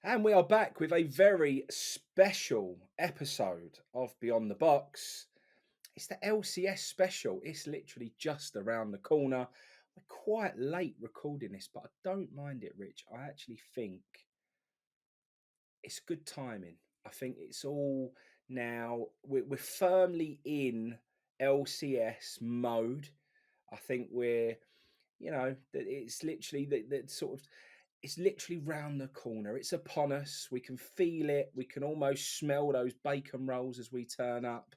And we are back with a very special episode of Beyond the Box. It's the LCS special. It's literally just around the corner. We're quite late recording this, but I don't mind it, Rich. I actually think it's good timing. I think it's all now, we're firmly in LCS mode. I think it's literally the sort of it's literally round the corner. It's upon us. We can feel it. We can almost smell those bacon rolls as we turn up.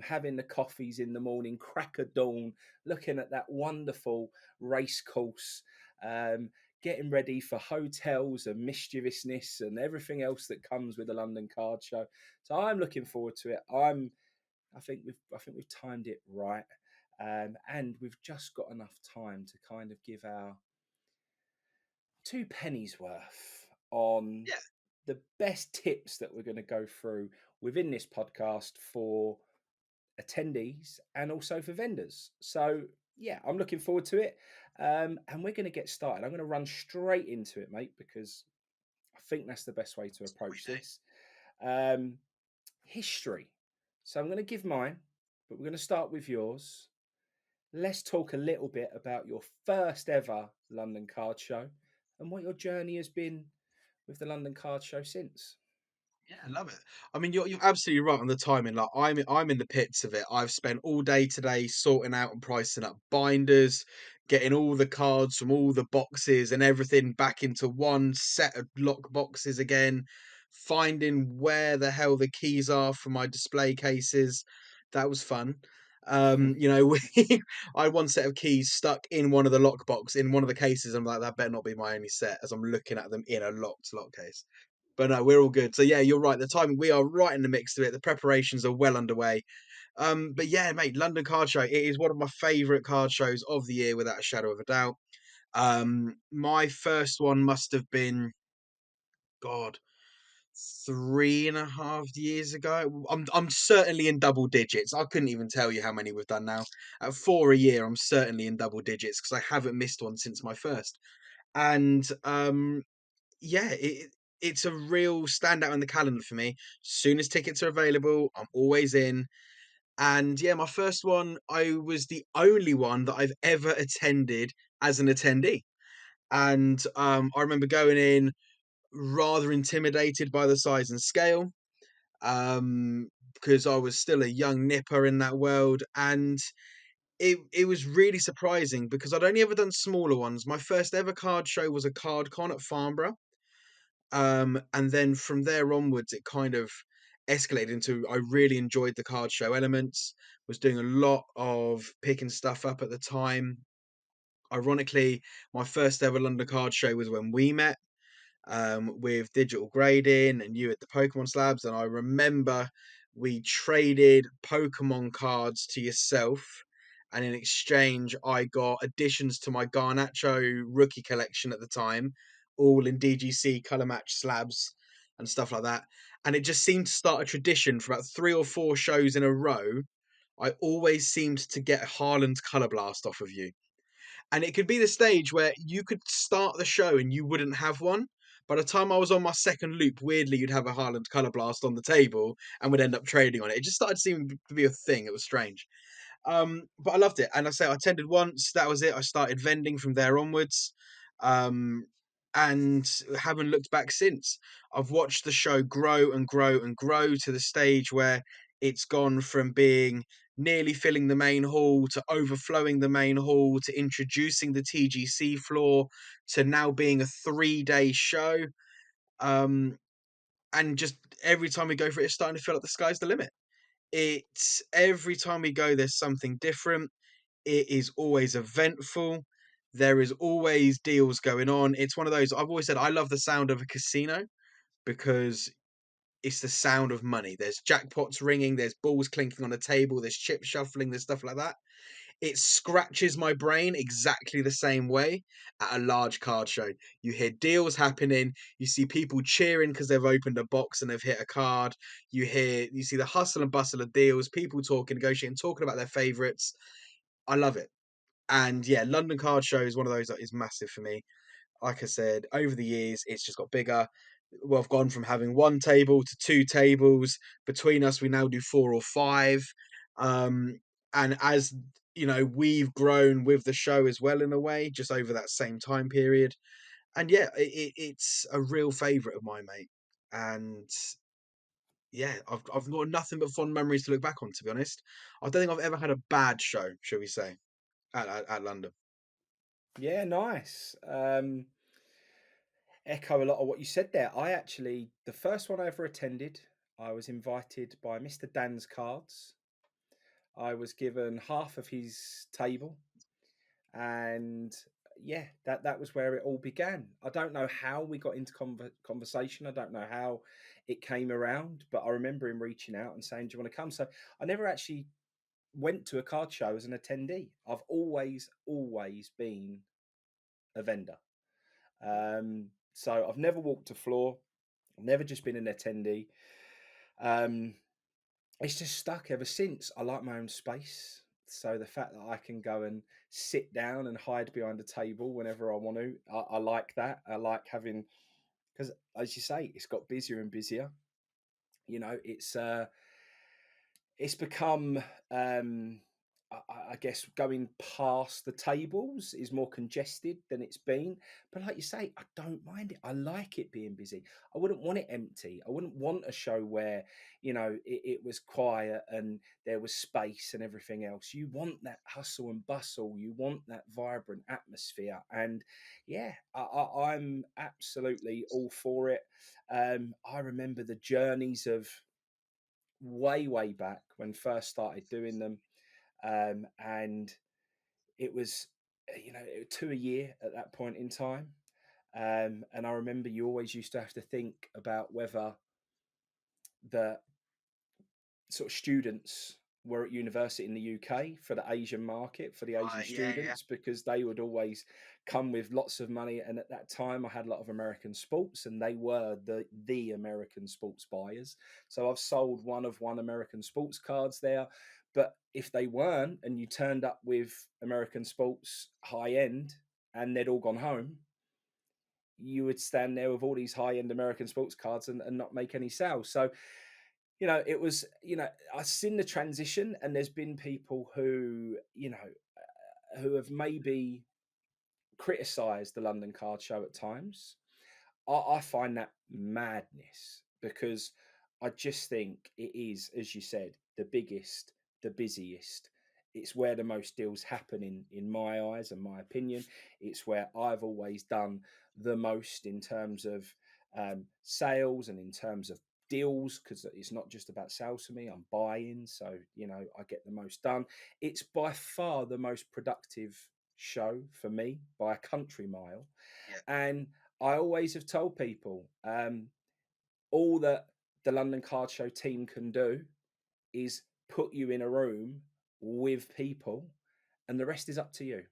Having the coffees in the morning, crack of dawn, looking at that wonderful race course, um, getting ready for hotels and mischievousness and everything else that comes with the London Card Show. So I'm looking forward to it. I think we've timed it right, and we've just got enough time to kind of give our two pennies worth on Yeah, the best tips that we're going to go through within this podcast for attendees and also for vendors. So, yeah, I'm looking forward to it. And we're going to get started. I'm going to run straight into it, mate, because I think that's the best way to that's what we approach do. this. Um, History. So, I'm going to give mine, but we're going to start with yours. Let's talk a little bit about your first ever London Card Show and what your journey has been with the London Card Show since. Yeah, I love it. I mean, you're absolutely right on the timing. Like I'm in the pits of it. I've spent all day today sorting out and pricing up binders, getting all the cards from all the boxes and everything back into one set of lock boxes again, finding where the hell the keys are for my display cases. That was fun. We I had one set of keys stuck in one of the lockbox in one of the cases. I'm like, that better not be my only set as I'm looking at them in a locked lock case. But no, we're all good. So yeah, you're right. The timing, we are right in the mix of it. The preparations are well underway. But yeah, mate, London Card Show. It is one of my favourite card shows of the year, without a shadow of a doubt. My first one must have been God, 3.5 years ago. I'm certainly in double digits. I couldn't even tell you how many we've done now. At four a year, I'm certainly in double digits because I haven't missed one since my first. And yeah, it's a real standout in the calendar for me. Soon as tickets are available, I'm always in. And yeah, my first one, I was the only one that I've ever attended as an attendee. And I remember going in rather intimidated by the size and scale, because I was still a young nipper in that world. And it was really surprising because I'd only ever done smaller ones. My first ever card show was a card con at Farnborough. And then from there onwards, it kind of escalated into I really enjoyed the card show elements, was doing a lot of picking stuff up at the time. Ironically, my first ever London card show was when we met, with digital grading and you at the Pokemon slabs. And I remember we traded Pokemon cards to yourself. And in exchange, I got additions to my Garnacho rookie collection at the time, all in DGC color match slabs and stuff like that. And it just seemed to start a tradition for about 3 or 4 shows in a row. I always seemed to get a Harland color blast off of you. And it could be the stage where you could start the show and you wouldn't have one. By the time I was on my second loop, weirdly, you'd have a Harland Color Blast on the table and would end up trading on it. It just started seeming to be a thing. It was strange. But I loved it. And I say I attended once. That was it. I started vending from there onwards. Um, and haven't looked back since. I've watched the show grow and grow and grow to the stage where it's gone from being nearly filling the main hall to overflowing the main hall to introducing the TGC floor to now being a 3-day show. Um, and just every time we go for it, it's starting to feel like the sky's the limit. It's every time we go, there's something different. It is always eventful. There is always deals going on. It's one of those I've always said I love the sound of a casino because it's the sound of money. There's jackpots ringing, there's balls clinking on a table, there's chip shuffling, there's stuff like that. It scratches my brain exactly the same way at a large card show. You hear deals happening, you see people cheering because they've opened a box and they've hit a card. You see the hustle and bustle of deals, people talking, negotiating, talking about their favorites. I love it. And yeah, London Card Show is one of those that is massive for me. Like I said, over the years, it's just got bigger. well, I've gone from having one table to two tables. Between us, we now do four or five. Um, and as you know, we've grown with the show as well in a way, just over that same time period. And yeah, it's a real favourite of mine, mate. And yeah, I've got nothing but fond memories to look back on. To be honest, I don't think I've ever had a bad show, shall we say, at London. Yeah, nice. Echo a lot of what you said there. I actually, the first one I ever attended, I was invited by Mr. Dan's Cards. I was given half of his table, and yeah, that was where it all began. I don't know how we got into conversation. I don't know how it came around, but I remember him reaching out and saying, "Do you want to come?" So I never actually went to a card show as an attendee. I've always been a vendor. So I've never walked a floor. I've never just been an attendee. Um, it's just stuck ever since. I like my own space. So the fact that I can go and sit down and hide behind a table whenever I want to, I like that. I like having, because as you say, it's got busier and busier. You know, it's become I guess going past the tables is more congested than it's been. But like you say, I don't mind it. I like it being busy. I wouldn't want it empty. I wouldn't want a show where, it was quiet and there was space and everything else. You want that hustle and bustle. You want that vibrant atmosphere. And yeah, I'm absolutely all for it. I remember the journeys of way back when first started doing them, and it was two a year at that point in time. And I remember you always used to have to think about whether the sort of students were at university in the UK for the Asian market, for the Asian Right? Yeah, yeah, students, because they would always come with lots of money. And at that time, I had a lot of American sports, and they were the American sports buyers. So I've sold one American sports cards there. But if they weren't, and you turned up with American sports high end, and they'd all gone home, you would stand there with all these high end American sports cards and not make any sales. So it was, I've seen the transition, and there's been people who, who have maybe criticized the London Card Show at times. I find that madness, because I just think it is, as you said, the biggest, the busiest. It's where the most deals happen in my eyes and my opinion. It's where I've always done the most in terms of sales and in terms of deals, because it's not just about sales for me. I'm buying, so I get the most done. It's by far the most productive show for me by a country mile, yeah. and I always have told people, all that the London Card Show team can do is put you in a room with people, and the rest is up to you. Of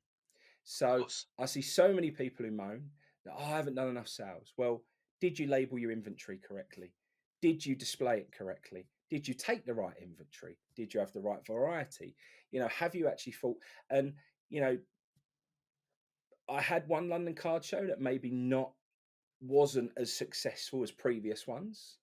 So course. I see so many people who moan that, "Oh, I haven't done enough sales." Well, did you label your inventory correctly? Did you display it correctly? Did you take the right inventory? Did you have the right variety? Have you actually thought? And you know, I had one London Card Show that maybe not wasn't as successful as previous ones.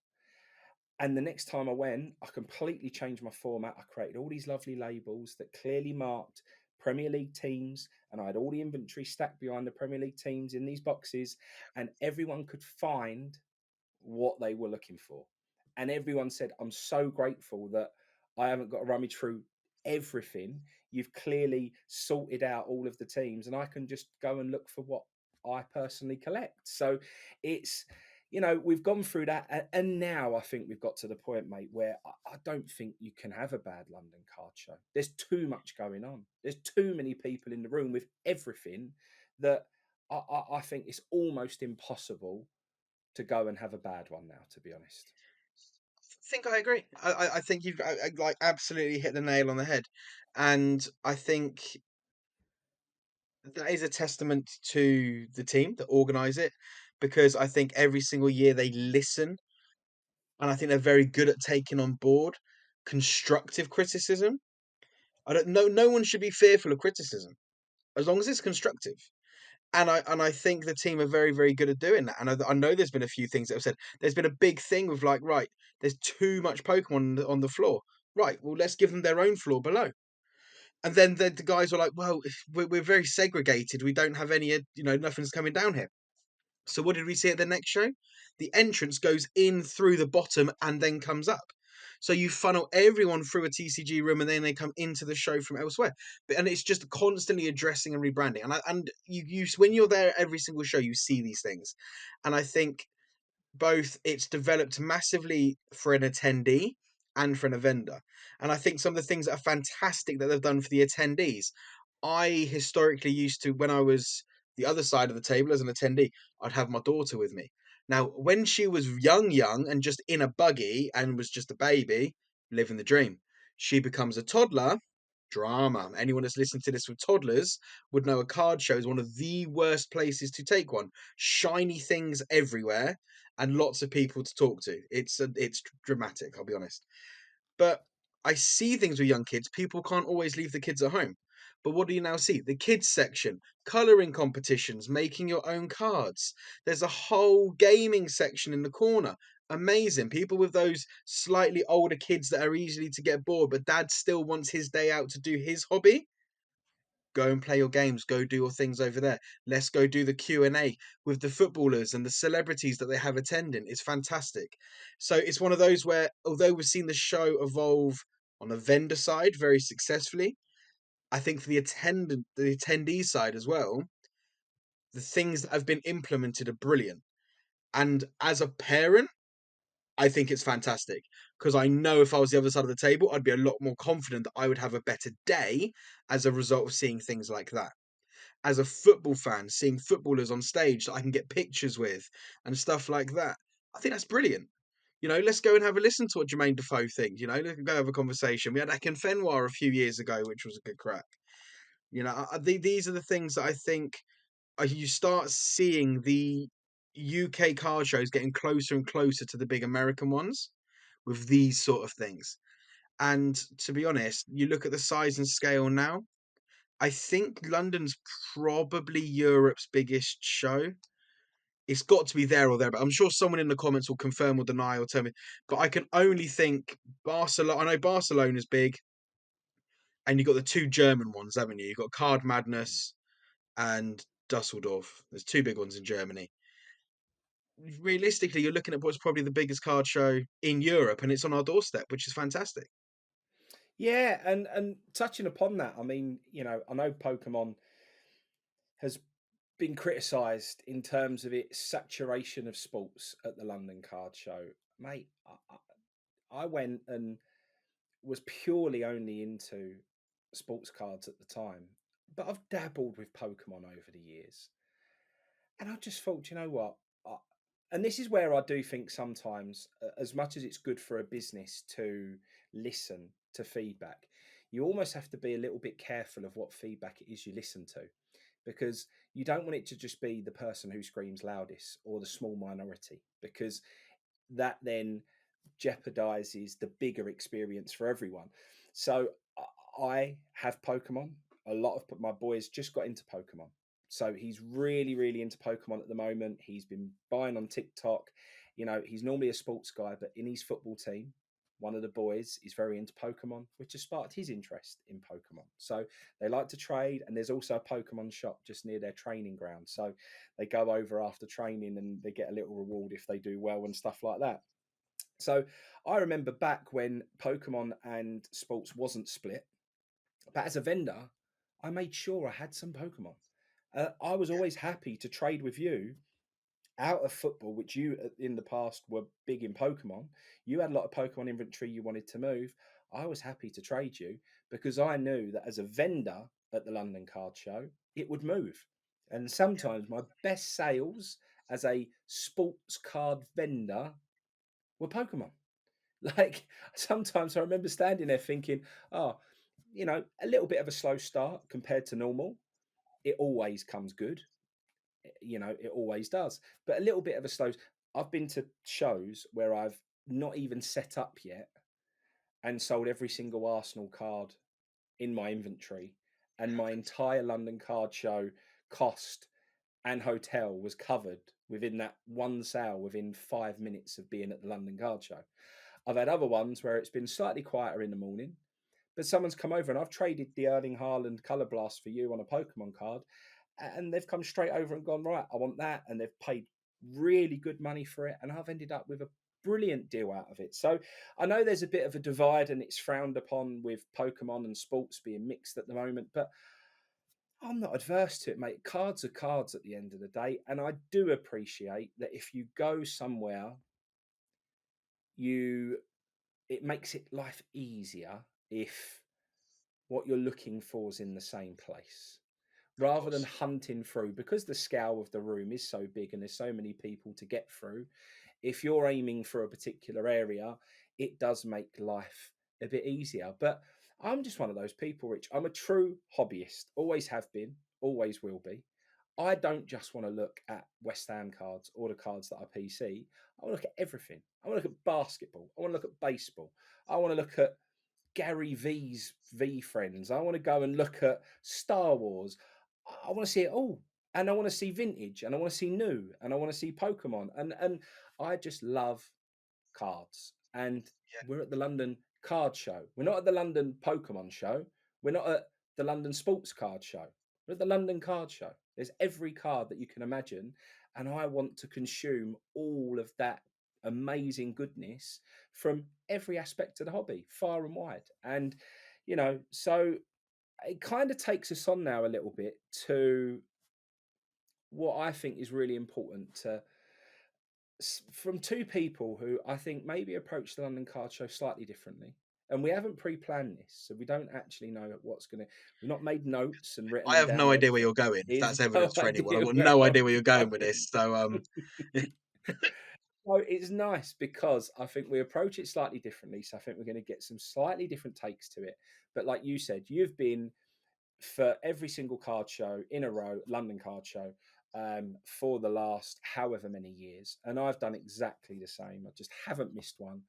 And the next time I went, I completely changed my format. I created all these lovely labels that clearly marked Premier League teams, and I had all the inventory stacked behind the Premier League teams in these boxes, and everyone could find what they were looking for. And everyone said, "I'm so grateful that I haven't got to rummage through everything. You've clearly sorted out all of the teams, and I can just go and look for what I personally collect." So it's, we've gone through that. And now I think we've got to the point, mate, where I don't think you can have a bad London Card Show. There's too much going on. There's too many people in the room with everything that I think it's almost impossible to go and have a bad one now, to be honest. I think I agree. I think you've like absolutely hit the nail on the head, and I think that is a testament to the team that organise it, because I think every single year they listen, and I think they're very good at taking on board constructive criticism. I don't know. No one should be fearful of criticism as long as it's constructive. And I think the team are very, very good at doing that. And I know there's been a few things that have said there's been a big thing with like, right, there's too much Pokemon on the floor. Right, well, let's give them their own floor below. And then the guys were like, well, we're very segregated. We don't have any, nothing's coming down here. So what did we see at the next show? The entrance goes in through the bottom and then comes up. So you funnel everyone through a TCG room and then they come into the show from elsewhere. And it's just constantly addressing and rebranding. And you when you're there every single show, you see these things. And I think both it's developed massively for an attendee and for an vendor. And I think some of the things that are fantastic that they've done for the attendees, I historically used to, when I was the other side of the table as an attendee, I'd have my daughter with me. Now, when she was young and just in a buggy and was just a baby, living the dream, she becomes a toddler. Drama. Anyone that's listened to this with toddlers would know a card show is one of the worst places to take one. Shiny things everywhere and lots of people to talk to. It's dramatic, I'll be honest. But I see things with young kids. People can't always leave the kids at home. But what do you now see? The kids section, colouring competitions, making your own cards. There's a whole gaming section in the corner. Amazing. People with those slightly older kids that are easily to get bored, but dad still wants his day out to do his hobby. Go and play your games. Go do your things over there. Let's go do the Q&A with the footballers and the celebrities that they have attending. It's fantastic. So it's one of those where, although we've seen the show evolve on the vendor side very successfully, I think for the attendee side as well, the things that have been implemented are brilliant. And as a parent, I think it's fantastic because I know if I was the other side of the table, I'd be a lot more confident that I would have a better day as a result of seeing things like that. As a football fan, seeing footballers on stage that I can get pictures with and stuff like that, I think that's brilliant. Let's go and have a listen to what Jermaine Defoe thinks. Let's go have a conversation. We had Akinfenwa a few years ago, which was a good crack. These are the things that I think you start seeing the UK car shows getting closer and closer to the big American ones with these sort of things. And to be honest, you look at the size and scale now, I think London's probably Europe's biggest show. It's got to be there or there, but I'm sure someone in the comments will confirm or deny or tell me. But I can only think Barcelona. I know Barcelona's big, and you've got the two German ones, haven't you? You've got Card Madness and Dusseldorf. There's two big ones in Germany. Realistically, you're looking at what's probably the biggest card show in Europe, and it's on our doorstep, which is fantastic. Yeah, and touching upon that, I mean, I know Pokemon has been criticised in terms of its saturation of sports at the London Card Show. Mate, I went and was purely only into sports cards at the time, but I've dabbled with Pokemon over the years. And I just thought, you know what? And this is where I do think sometimes, as much as it's good for a business to listen to feedback, you almost have to be a little bit careful of what feedback it is you listen to, because you don't want it to just be the person who screams loudest or the small minority, because that then jeopardizes the bigger experience for everyone. So I have Pokemon. A lot of my boys just got into Pokemon. So he's really, really into Pokemon at the moment. He's been buying on TikTok. He's normally a sports guy, but in his football team, one of the boys is very into Pokemon, which has sparked his interest in Pokemon. So they like to trade, and there's also a Pokemon shop just near their training ground. So they go over after training and they get a little reward if they do well and stuff like that. So I remember back when Pokemon and sports wasn't split, but as a vendor, I made sure I had some Pokemon. I was always happy to trade with you out of football, which you in the past were big in Pokemon. You had a lot of Pokemon inventory you wanted to move. I was happy to trade you because I knew that as a vendor at the London Card Show, it would move. And sometimes my best sales as a sports card vendor were Pokemon. Like sometimes I remember standing there thinking, oh, a little bit of a slow start compared to normal. It always comes good. It always does. But a little bit of a slow. I've been to shows where I've not even set up yet and sold every single Arsenal card in my inventory, and my entire London card show cost and hotel was covered within that one sale within 5 minutes of being at the London Card Show. I've had other ones where it's been slightly quieter in the morning, but someone's come over and I've traded the Erling Haaland Colour Blast for you on a Pokemon card, and they've come straight over and gone, right, I want that, and they've paid really good money for it, and I've ended up with a brilliant deal out of it. So I know there's a bit of a divide and it's frowned upon with Pokemon and sports being mixed at the moment, but I'm not adverse to it, mate. Cards are cards at the end of the day, and I do appreciate that if you go somewhere, you it makes it life easier if what you're looking for is in the same place Of rather than course. hunting through, because the scale of the room is so big and there's so many people to get through. If you're aiming for a particular area, it does make life a bit easier. But I'm just one of those people, Rich. I'm a true hobbyist, always have been, always will be. I don't just want to look at West Ham cards or the cards that are PC. I want to look at everything. I want to look at basketball. I want to look at baseball. I want to look at Gary V's V friends. I want to go and look at Star Wars. I want to see it all. And I want to see vintage and I want to see new and I want to see Pokemon. And I just love cards. And Yeah. we're at the London Card Show. We're not at the London Pokemon Show. We're not at the London Sports Card Show. We're at the London Card Show. There's every card that you can imagine. And I want to consume all of that amazing goodness from every aspect of the hobby, far and wide. And, so it kind of takes us on now a little bit to what I think is really important to from two people who I think maybe approach the London Card Show slightly differently. And we haven't pre-planned this, so we don't actually know what's going to. We've not made notes and written I them have down no or idea where anything. you're going, if Is that's no evidence for anyone. I've idea got where no I'm idea where you're going with going. this. So, So it's nice because I think we approach it slightly differently. So I think we're going to get some slightly different takes to it. But like you said, you've been for every single card show in a row, London Card Show, for the last however many years, and I've done exactly the same. I just haven't missed one.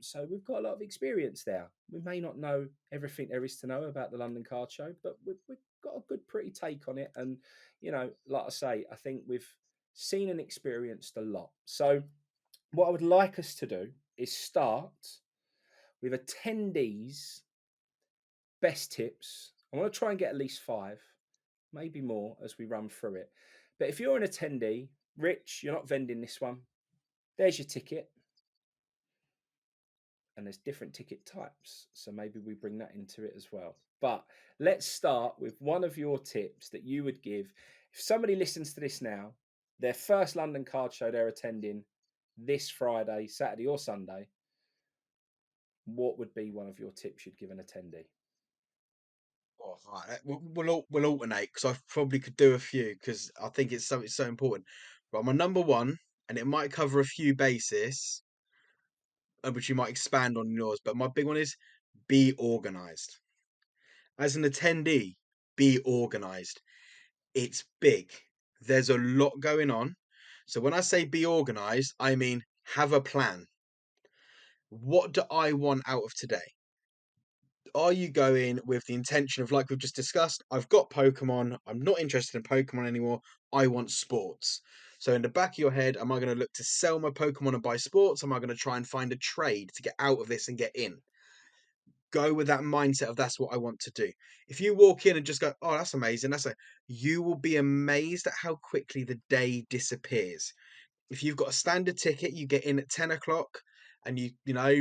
So we've got a lot of experience there. We may not know everything there is to know about the London Card Show, but we've got a good, pretty take on it. And like I say, I think we've seen and experienced a lot. So what I would like us to do is start with attendees' best tips. I want to try and get at least five, maybe more as we run through it. But if you're an attendee, Rich, you're not vending this one. There's your ticket. And there's different ticket types. So maybe we bring that into it as well. But let's start with one of your tips that you would give. If somebody listens to this now, their first London Card Show they're attending this Friday, Saturday, or Sunday, what would be one of your tips you'd give an attendee? oh, right, we'll alternate because I probably could do a few because I think it's so important. But my number one, and it might cover a few bases, which you might expand on yours. But my big one is be organized. As an attendee, be organized. It's big. There's a lot going on. So when I say be organized, I mean have a plan. What do I want out of today? Are you going with the intention of, like we've just discussed, I've got Pokemon, I'm not interested in Pokemon anymore, I want sports. So in the back of your head, am I going to look to sell my Pokemon and buy sports? Am I going to try and find a trade to get out of this and get in? Go with that mindset of that's what I want to do. If you walk in and just go, oh, that's amazing, you will be amazed at how quickly the day disappears. If you've got a standard ticket, you get in at 10 o'clock and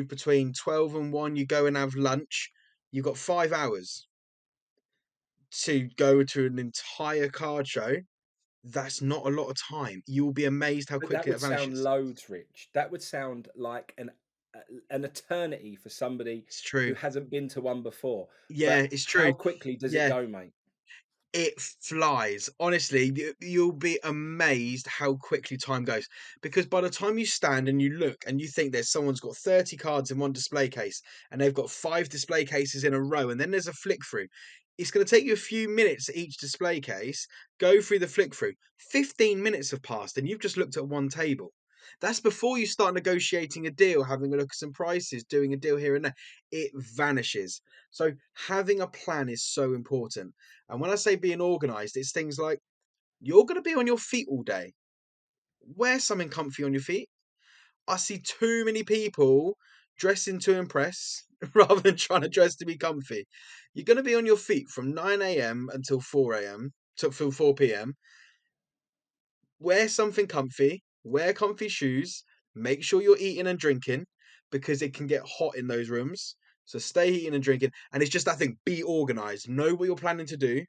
between 12 and 1, you go and have lunch. You've got 5 hours to go to an entire card show. That's not a lot of time. You will be amazed how But that quickly would that sound vanishes. loads, Rich. That would sound like an eternity for somebody It's who true. hasn't been to one before. Yeah, But it's how true. quickly does it Yeah, go, mate? it flies. Honestly, you'll be amazed how quickly time goes. Because by the time you stand and you look and you think there's someone's got 30 cards in one display case and they've got 5 display cases in a row, and then there's a flick through. It's going to take you a few minutes at each display case, go through the flick through. 15 minutes have passed and you've just looked at one table. That's before you start negotiating a deal, having a look at some prices, doing a deal here and there. It vanishes. So having a plan is so important. And when I say being organized, it's things like You're going to be on your feet all day. Wear something comfy on your feet. I see too many people dressing to impress rather than trying to dress to be comfy. You're going to be on your feet from 9 a.m. until 4 a.m. till 4 p.m. Wear something comfy, wear comfy shoes, make sure you're eating and drinking because it can get hot in those rooms. So stay eating and drinking. And it's just that thing, be organized, know what you're planning to do.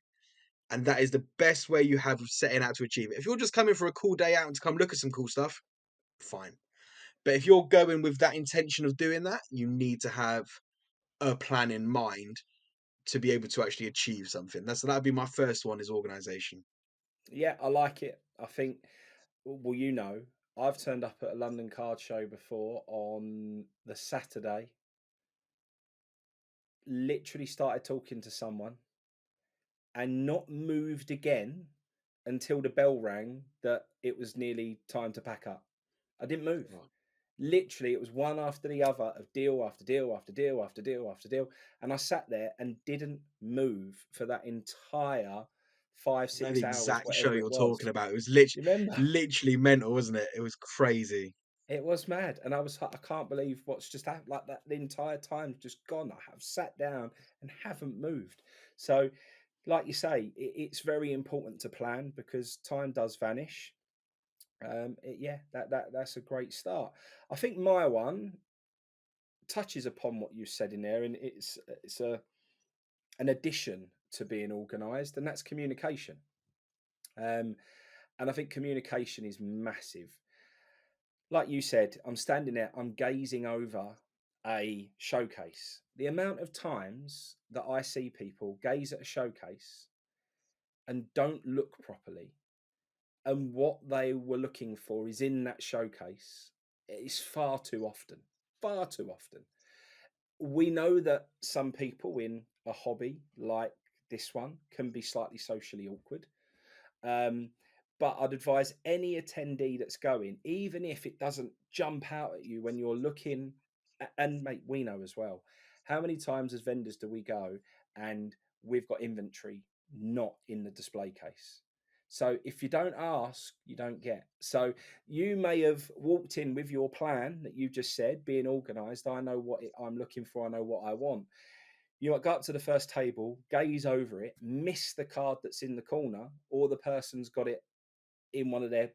And that is the best way you have of setting out to achieve it. If you're just coming for a cool day out and to come look at some cool stuff, fine. But if you're going with that intention of doing that, you need to have a plan in mind to be able to actually achieve something. That'd be my first one is organization. Yeah, I like it. I think, well, I've turned up at a London card show before on the Saturday, literally started talking to someone and not moved again until the bell rang that it was nearly time to pack up. I didn't move. Oh, Literally, it was one after the other of deal after deal after deal after deal after deal. And I sat there and didn't move for that entire five, I know the 6 hours, exact show whatever it you're talking was. about. It was You remember? literally mental, wasn't it? It was crazy. It was mad, and I was like, I can't believe what's just happened. Like that, the entire time just gone. I have sat down and haven't moved. So, like you say, it's very important to plan because time does vanish. Yeah, that's a great start. I think my one touches upon what you said in there, and it's an addition to being organised, and that's communication. Um, and I think communication is massive. Like you said, I'm standing there, I'm gazing over a showcase. The amount of times that I see people gaze at a showcase and don't look properly, and what they were looking for is in that showcase, is far too often. Far too often. We know that some people in a hobby like this one can be slightly socially awkward. Um, but I'd advise any attendee that's going, even if it doesn't jump out at you when you're looking, and mate, we know as well, how many times as vendors do we go and we've got inventory not in the display case? So if you don't ask, you don't get. So you may have walked in with your plan that you just said, being organized. I know what I'm looking for. I know what I want. You might go up to the first table, gaze over it, miss the card that's in the corner, or the person's got it in one of their,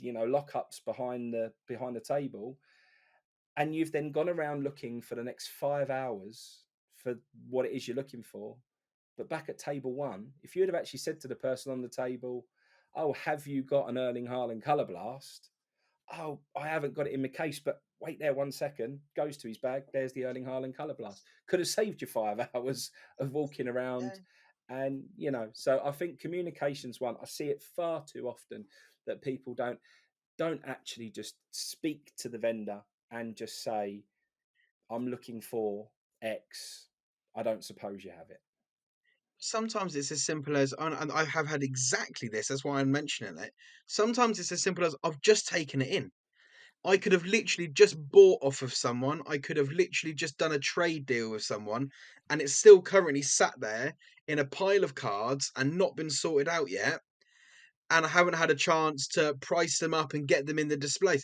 lockups behind the table, and you've then gone around looking for the next 5 hours for what it is you're looking for. But back at table one, if you'd have actually said to the person on the table, "Oh, have you got an Erling Haaland Colour Blast?" "Oh, I haven't got it in my case, but wait there 1 second." Goes to his bag. There's the Erling Haaland Colour Blast. Could have saved you 5 hours of walking Yeah. around. And, so I think communication's one. I see it far too often that people don't actually just speak to the vendor and just say, "I'm looking for X. I don't suppose you have it." Sometimes it's as simple as, and I have had exactly this. That's why I'm mentioning it. Sometimes it's as simple as I've just taken it in. I could have literally just bought off of someone. I could have literally just done a trade deal with someone, and it's still currently sat there in a pile of cards and not been sorted out yet. And I haven't had a chance to price them up and get them in the displays.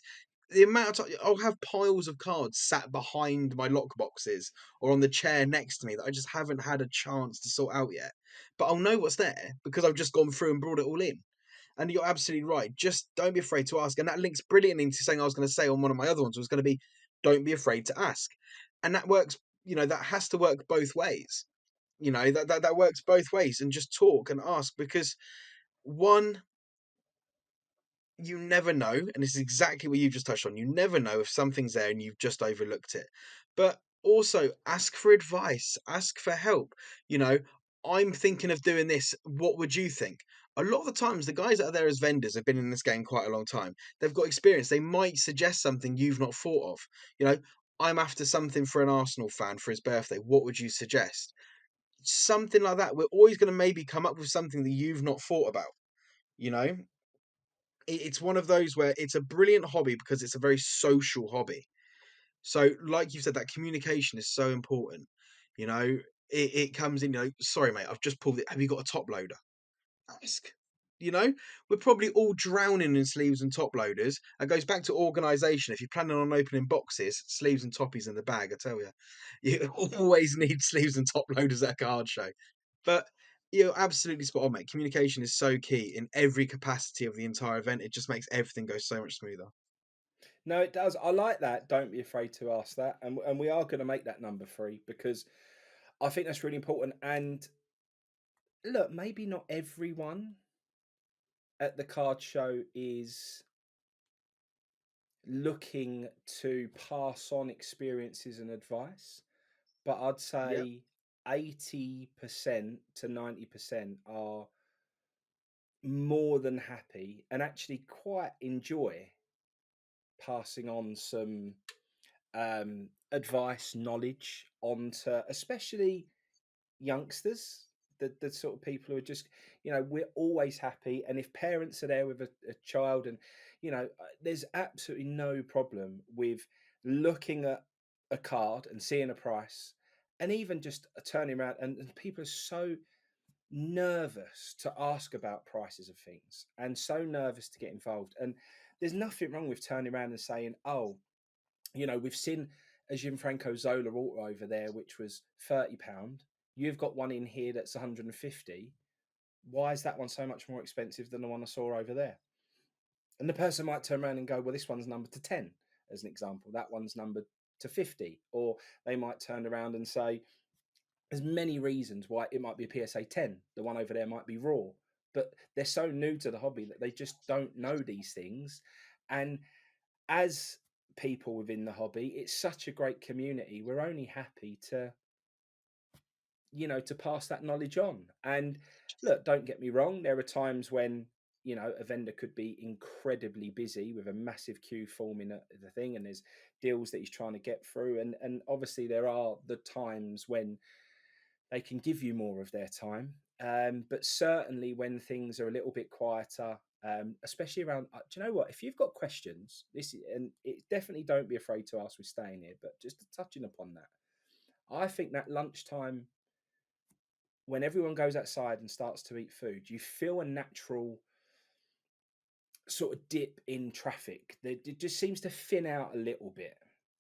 The amount of time I'll have piles of cards sat behind my lock boxes or on the chair next to me that I just haven't had a chance to sort out yet. But I'll know what's there because I've just gone through and brought it all in. And you're absolutely right. Just don't be afraid to ask. And that links brilliantly into something I was going to say on one of my other ones was going to be, don't be afraid to ask. And that works, that has to work both ways. That works both ways and just talk and ask because one, you never know, and this is exactly what you just touched on. You never know if something's there and you've just overlooked it. But also ask for advice, ask for help. You know, I'm thinking of doing this. What would you think? A lot of the times, the guys that are there as vendors have been in this game quite a long time. They've got experience. They might suggest something you've not thought of. You know, I'm after something for an Arsenal fan for his birthday. What would you suggest? Something like that. We're always going to maybe come up with something that you've not thought about. You know, it's one of those where it's a brilliant hobby because it's a very social hobby. So, like you said, that communication is so important. You know, it comes in, sorry, mate, I've just pulled it. Have you got a top loader? Ask. You know, we're probably all drowning in sleeves and top loaders. It goes back to organisation. If you're planning on opening boxes, sleeves and toppies in the bag. I tell you, you always need sleeves and top loaders at a card show. But you're absolutely spot on, mate. Communication is so key in every capacity of the entire event. It just makes everything go so much smoother. No, it does. I like that. Don't be afraid to ask that, and we are going to make that number three because I think that's really important. And look, maybe not everyone at the card show is looking to pass on experiences and advice, but I'd Yep. say 80% to 90% are more than happy and actually quite enjoy passing on some advice, knowledge onto especially youngsters, the sort of people who are just, we're always happy. And if parents are there with a child, and, there's absolutely no problem with looking at a card and seeing a price and even just turning around. And people are so nervous to ask about prices of things and so nervous to get involved. And there's nothing wrong with turning around and saying, oh, we've seen a Gianfranco Zola Auto over there, which was £30. You've got one in here that's 150. Why is that one so much more expensive than the one I saw over there? And the person might turn around and go, well, this one's numbered to 10, as an example. That one's numbered to 50. Or they might turn around and say, there's many reasons why it might be a PSA 10. The one over there might be raw. But they're so new to the hobby that they just don't know these things. And as people within the hobby, it's such a great community. We're only happy to pass that knowledge on. And look, don't get me wrong, there are times when a vendor could be incredibly busy with a massive queue forming at the thing, and there's deals that he's trying to get through, and obviously there are the times when they can give you more of their time. But certainly when things are a little bit quieter, especially around, do you know what? If you've got questions, and it definitely don't be afraid to ask. We're staying here, but just touching upon that, I think that lunchtime, when everyone goes outside and starts to eat food, you feel a natural sort of dip in traffic. It just seems to thin out a little bit,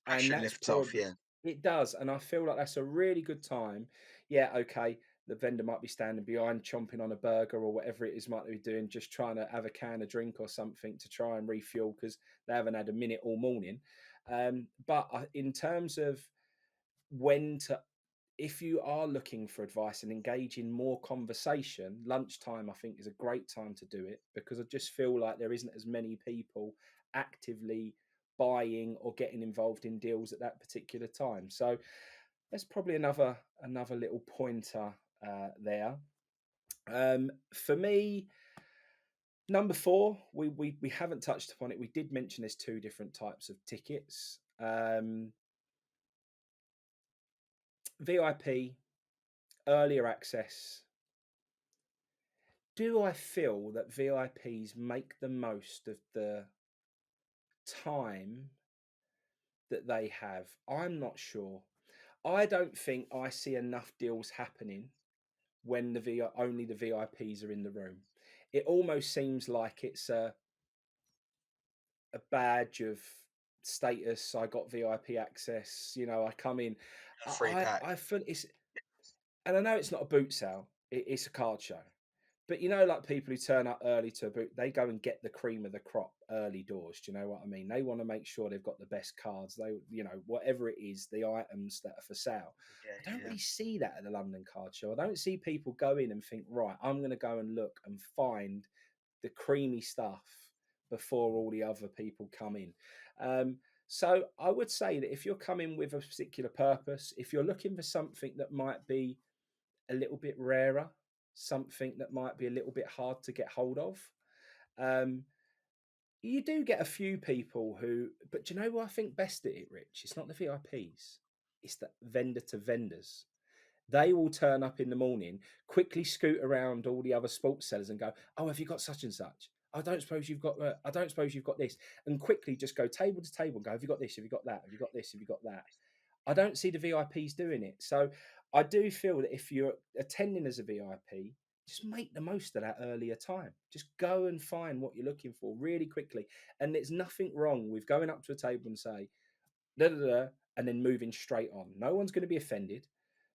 and Pressure that's lifts off, probably yeah. it does. And I feel like that's a really good time. Yeah, okay. The vendor might be standing behind, chomping on a burger or whatever it is might be doing, just trying to have a can of drink or something to try and refuel because they haven't had a minute all morning. In terms of when to if you are looking for advice and engage in more conversation, lunchtime I think is a great time to do it because I just feel like there isn't as many people actively buying or getting involved in deals at that particular time. So that's probably another little pointer there. For me, number four, we haven't touched upon it. We did mention there's two different types of tickets. VIP, earlier access. Do I feel that VIPs make the most of the time that they have? I'm not sure. I don't think I see enough deals happening when only the VIPs are in the room. It almost seems like it's a badge of status. I got VIP access. I come in. A free pack. I feel it's, and I know it's not a boot sale. It's a card show. But like people who turn up early to a boot, they go and get the cream of the crop early doors. Do you know what I mean? They want to make sure they've got the best cards. Whatever it is, the items that are for sale. Yeah, I don't yeah, really see that at the London Card Show. I don't see people go in and think, right, I'm going to go and look and find the creamy stuff before all the other people come in. So I would say that if you're coming with a particular purpose, if you're looking for something that might be a little bit rarer, something that might be a little bit hard to get hold of. Um, you do get a few people who, but do you know what I think best at it, Rich? It's not the VIPs, it's the vendor to vendors. They will turn up in the morning, quickly scoot around all the other sports sellers and go, "Oh, have you got such and such? I don't suppose you've got. I don't suppose you've got this." And quickly just go table to table and go, "Have you got this? Have you got that? Have you got this? Have you got that?" I don't see the VIPs doing it. So I do feel that if you're attending as a VIP, just make the most of that earlier time. Just go and find what you're looking for really quickly. And there's nothing wrong with going up to a table and say, da da da, and then moving straight on. No one's going to be offended.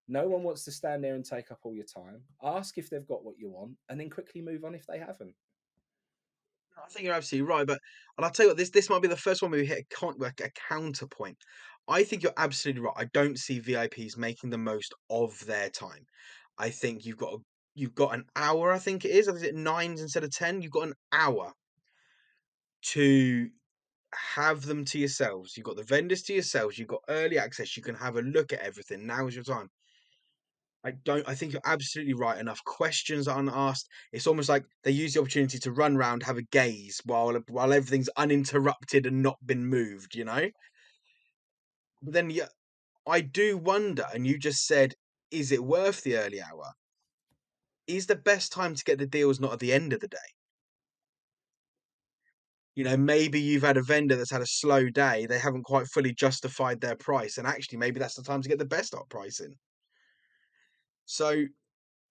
No one wants to stand there and take up all your time. Ask if they've got what you want, and then quickly move on if they haven't. I think you're absolutely right, but and I'll tell you what, this might be the first one where we hit like a counterpoint. I think you're absolutely right. I don't see VIPs making the most of their time. I think you've got an hour. I think it is. Is it nines instead of 10? You've got an hour to have them to yourselves. You've got the vendors to yourselves. You've got early access. You can have a look at everything. Now is your time. I think you're absolutely right. Enough questions are unasked. It's almost like they use the opportunity to run around, have a gaze while everything's uninterrupted and not been moved, you know? But then yeah, I do wonder, and you just said, is it worth the early hour? Is the best time to get the deals not at the end of the day? You know, maybe you've had a vendor that's had a slow day, they haven't quite fully justified their price, and actually maybe that's the time to get the best up pricing. So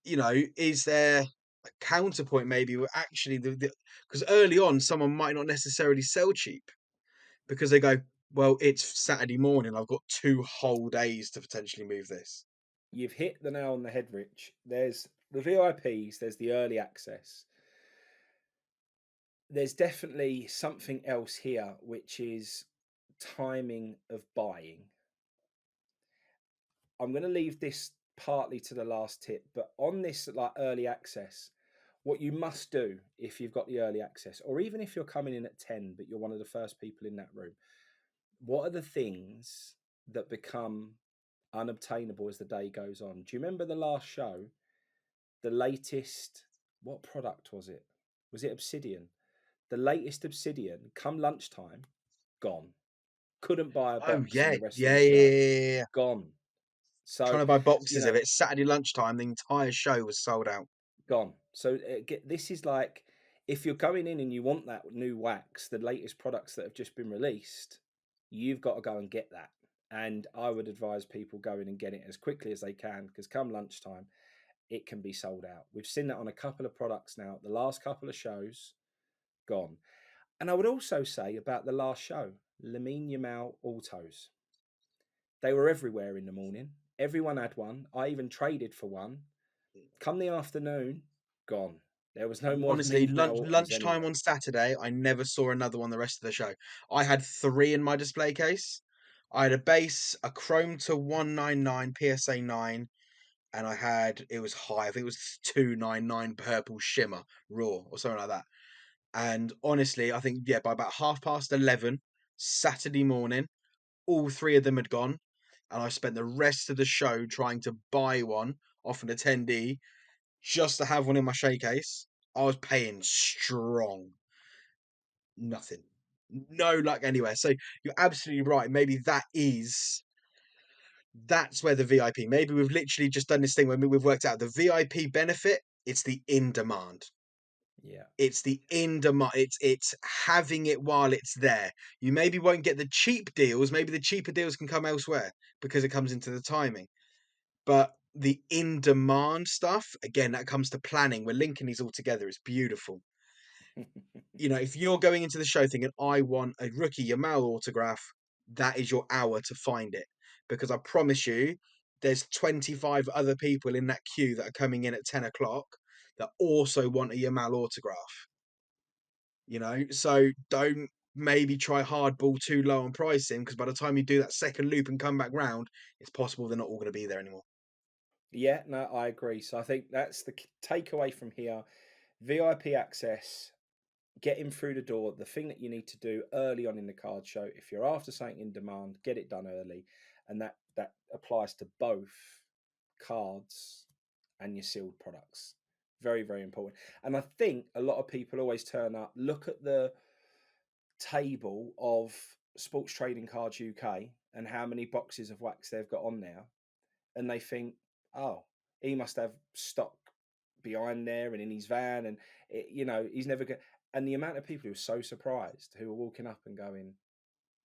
you know, is there a counterpoint maybe where actually because early on someone might not necessarily sell cheap because they go, well, it's Saturday morning, I've got 2 whole days to potentially move this. You've hit the nail on the head, Rich. There's the VIPs, there's the early access. There's definitely something else here, which is timing of buying. I'm going to leave this partly to the last tip, but on this like early access, what you must do if you've got the early access, or even if you're coming in at 10, but you're one of the first people in that room, what are the things that become unobtainable as the day goes on? Do you remember the last show? The latest, what product was it? Was it Obsidian? The latest Obsidian, come lunchtime, gone. Couldn't buy a Oh box in yeah, the rest of yeah, the yeah, show. yeah, yeah, yeah. Gone. So, Trying to buy you boxes know, of it. Saturday lunchtime, the entire show was sold out. gone. So this is like if you're going in and you want that new wax, the latest products that have just been released, you've got to go and get that. And I would advise people go in and get it as quickly as they can because come lunchtime, it can be sold out. We've seen that on a couple of products now. The last couple of shows, gone. And I would also say about the last show, Lamine Yamal autos. They were everywhere in the morning. Everyone had one. I even traded for one. Come the afternoon, gone. There was no more Honestly, Lamine Yamal autos lunchtime anywhere. on Saturday, I never saw another one the rest of the show. I had 3 in my display case. I had a base, a chrome to 199 PSA 9, and I had it was high. I think it was 299 purple shimmer raw or something like that. And honestly, I think yeah, by about 11:30 Saturday morning, all 3 of them had gone, and I spent the rest of the show trying to buy one off an attendee just to have one in my showcase. I was paying strong, nothing, no luck anywhere. So you're absolutely right. Maybe that's where the VIP. Maybe we've literally just done this thing where we've worked out the VIP benefit. It's the in demand. Yeah. It's the in demand. It's having it while it's there. You maybe won't get the cheap deals. Maybe the cheaper deals can come elsewhere because it comes into the timing. But the in demand stuff, again, that comes to planning. We're linking these all together. It's beautiful. You know, if you're going into the show thinking, I want a rookie Yamal autograph, that is your hour to find it. Because I promise you, there's 25 other people in that queue that are coming in at 10 o'clock that also want a Yamal autograph. You know, so don't maybe try hardball too low on pricing because by the time you do that second loop and come back round, it's possible they're not all going to be there anymore. Yeah, no, I agree. So I think that's the takeaway from here. VIP access, getting through the door, the thing that you need to do early on in the card show. If you're after something in demand, get it done early. And that applies to both cards and your sealed products. Very, very important. And I think a lot of people always turn up, look at the table of Sports Trading Cards UK and how many boxes of wax they've got on there, and they think, oh, he must have stock behind there and in his van, and he's never going. And the amount of people who are so surprised who are walking up and going,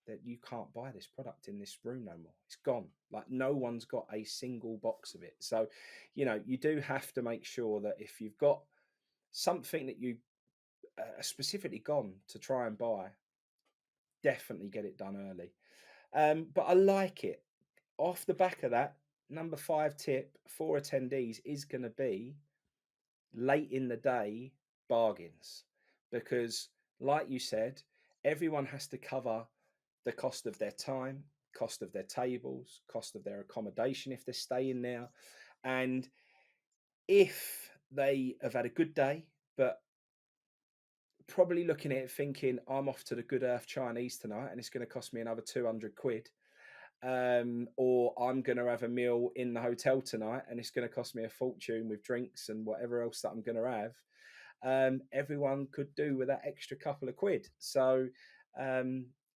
that you can't buy this product in this room no more. It's gone. Like no one's got a single box of it. So, you do have to make sure that if you've got something that you specifically gone to try and buy, definitely get it done early. But I like it. Off the back of that, number 5 tip for attendees is going to be late in the day bargains, because like you said, everyone has to cover the cost of their time, cost of their tables, cost of their accommodation if they're staying there. And if they have had a good day but probably looking at it thinking, I'm off to the Good Earth Chinese tonight and it's going to cost me another 200 quid, or I'm going to have a meal in the hotel tonight and it's going to cost me a fortune with drinks and whatever else that I'm going to have. Everyone could do with that extra couple of quid. So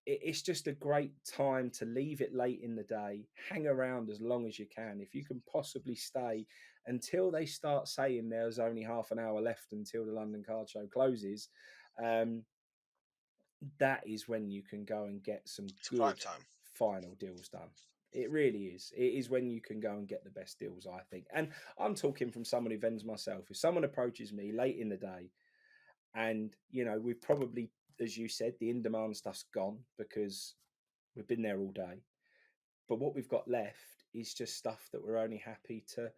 it's just a great time to leave it late in the day, hang around as long as you can. If you can possibly stay until they start saying there's only half an hour left until the London Card Show closes, um, that is when you can go and get some It's prime good time. final deals done. It really is. It is when you can go and get the best deals, I think. And I'm talking from someone who vends myself. If someone approaches me late in the day and, we've probably, as you said, the in demand stuff's gone because we've been there all day. But what we've got left is just stuff that we're only happy to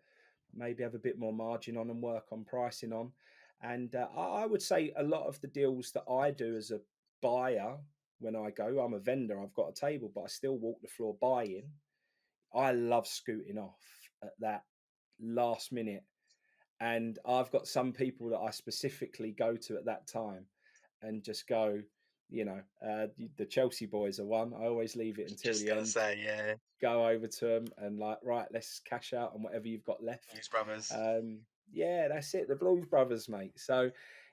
maybe have a bit more margin on and work on pricing on. And I would say a lot of the deals that I do as a buyer, when I go, I'm a vendor, I've got a table, but I still walk the floor buying. I love scooting off at that last minute. And I've got some people that I specifically go to at that time and just go, the Chelsea boys are one. I always leave it until Just the gonna end, say, yeah, go over to them and like, right, let's cash out on whatever you've got left. Blues Brothers. Yeah, that's it. The Blues Brothers, mate. So,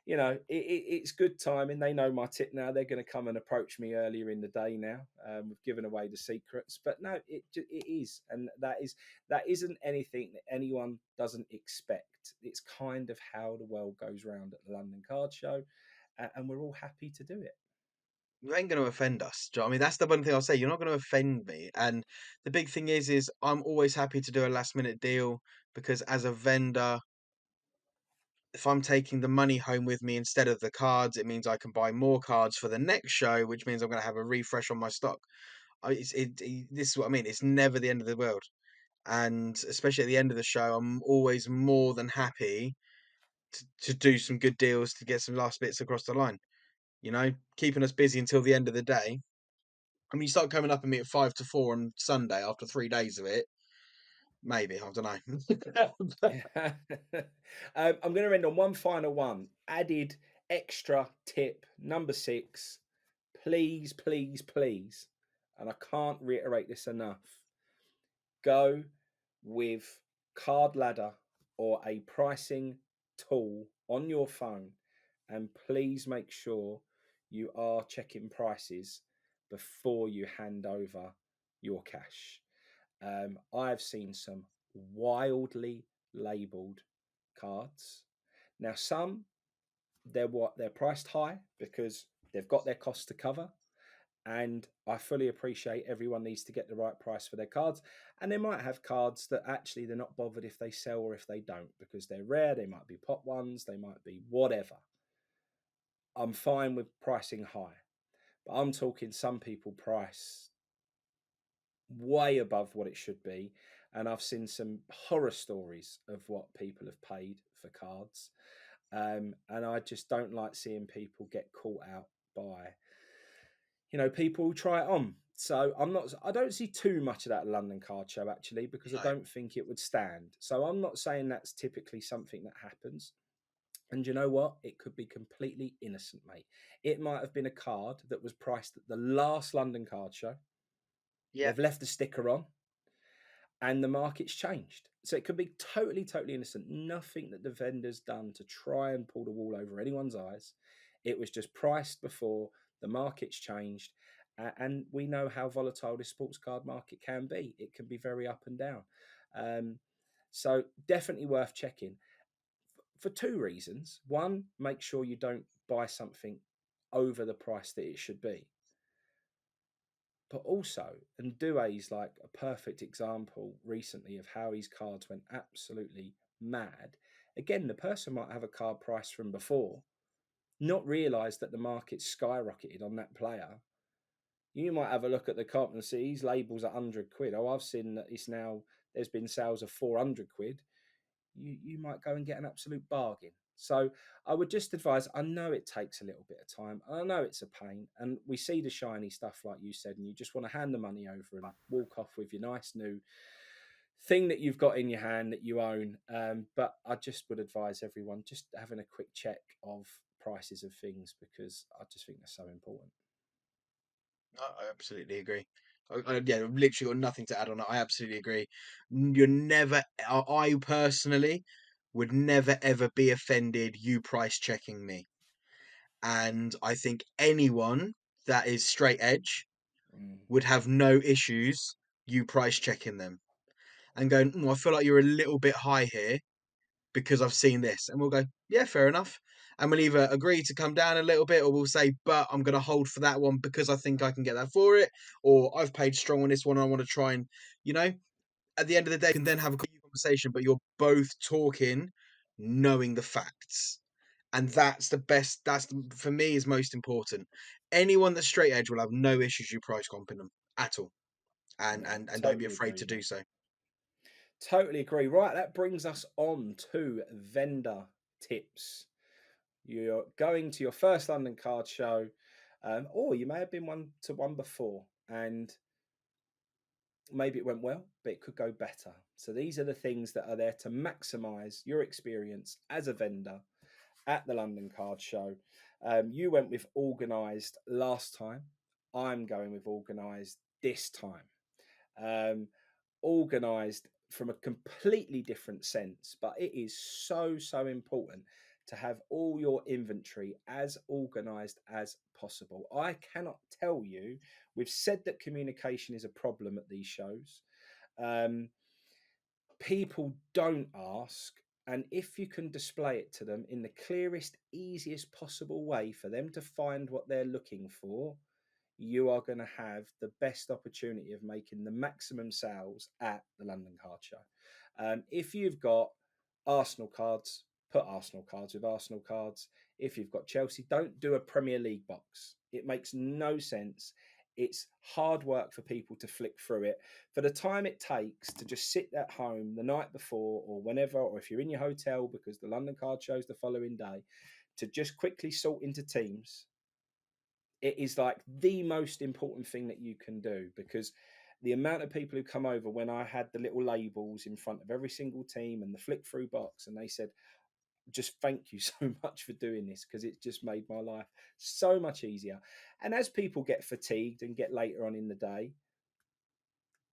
it's good timing. They know my tip now. They're going to come and approach me earlier in the day now. We've given away the secrets, but no, it is, and that isn't anything that anyone doesn't expect. It's kind of how the world goes round at the London Card Show, and we're all happy to do it. You ain't going to offend us. Do you know what I mean? That's the one thing I'll say. You're not going to offend me. And the big thing is I'm always happy to do a last minute deal because as a vendor, if I'm taking the money home with me instead of the cards, it means I can buy more cards for the next show, which means I'm going to have a refresh on my stock. This is what I mean. It's never the end of the world. And especially at the end of the show, I'm always more than happy to do some good deals to get some last bits across the line. Keeping us busy until the end of the day. I mean, you start coming up at me at 5 to 4 on Sunday after 3 days of it. Maybe, I don't know. I'm going to end on one final one. Added extra tip number 6. Please, please, please, and I can't reiterate this enough. Go with Card Ladder or a pricing tool on your phone, and please make sure you are checking prices before you hand over your cash. I've seen some wildly labeled cards. Now, some they're priced high because they've got their costs to cover, and I fully appreciate everyone needs to get the right price for their cards. And they might have cards that actually they're not bothered if they sell or if they don't because they're rare. They might be pop ones, they might be whatever. I'm fine with pricing high, but I'm talking some people price way above what it should be. And I've seen some horror stories of what people have paid for cards. And I just don't like seeing people get caught out by, people who try it on. So I don't see too much of that London Card Show actually, because I No. don't think it would stand. So I'm not saying that's typically something that happens. And you know what? It could be completely innocent, mate. It might have been a card that was priced at the last London Card Show. Yeah. They've left the sticker on and the market's changed. So it could be totally, totally innocent. Nothing that the vendor's done to try and pull the wool over anyone's eyes. It was just priced before the market's changed. And we know how volatile this sports card market can be. It can be very up and down. So definitely worth checking for 2 reasons. One, make sure you don't buy something over the price that it should be. But also, and Douay's like a perfect example recently of how his cards went absolutely mad. Again, the person might have a card price from before, not realise that the market skyrocketed on that player. You might have a look at the comp and see his labels at 100 quid. Oh, I've seen that it's now there's been sales of 400 quid. You might go and get an absolute bargain. So I would just advise. I know it takes a little bit of time. I know it's a pain, and we see the shiny stuff like you said, and you just want to hand the money over and walk off with your nice new thing that you've got in your hand that you own. But I just would advise everyone just having a quick check of prices of things because I just think they're so important. I absolutely agree. Yeah, I've literally got nothing to add on it. I absolutely agree. You're never, I personally would never ever be offended you price checking me. And I think anyone that is straight edge Mm, would have no issues you price checking them and going, I feel like you're a little bit high here because I've seen this. And we'll go, yeah, fair enough. And we'll either agree to come down a little bit or we'll say, but I'm going to hold for that one because I think I can get that for it. Or I've paid strong on this one. And I want to try and, you know, at the end of the day, you can then have a conversation, but you're both talking, knowing the facts. And that's the best, for me, is most important. Anyone that's straight edge will have no issues you price comping them at all. And, yeah, and don't be totally afraid agree, to do mate. so. Totally agree. Right, that brings us on to vendor tips. You're going to your first London card show, or you may have been one before, and maybe it went well, but it could go better. So these are the things that are there to maximize your experience as a vendor at the London Card Show. You went with organised last time. I'm going with organised this time. Um, Organized from a completely different sense, but it is so important to have all your inventory as organized as possible. I cannot tell you, we've said that communication is a problem at these shows. Um, People don't ask, and if you can display it to them in the clearest, easiest possible way for them to find what they're looking for, you are going to have the best opportunity of making the maximum sales at the London Card Show. If you've got Arsenal cards, put Arsenal cards with Arsenal cards. If you've got Chelsea, don't do a Premier League box. It makes no sense. It's hard work for people to flick through it. For the time it takes to just sit at home the night before or whenever, or if you're in your hotel because the London Card Show's the following day, to just quickly sort into teams, it is like the most important thing that you can do because the amount of people who come over when I had the little labels in front of every single team and the flick through box, and they said, just thank you so much for doing this because it's just made my life so much easier. And as people get fatigued and get later on in the day,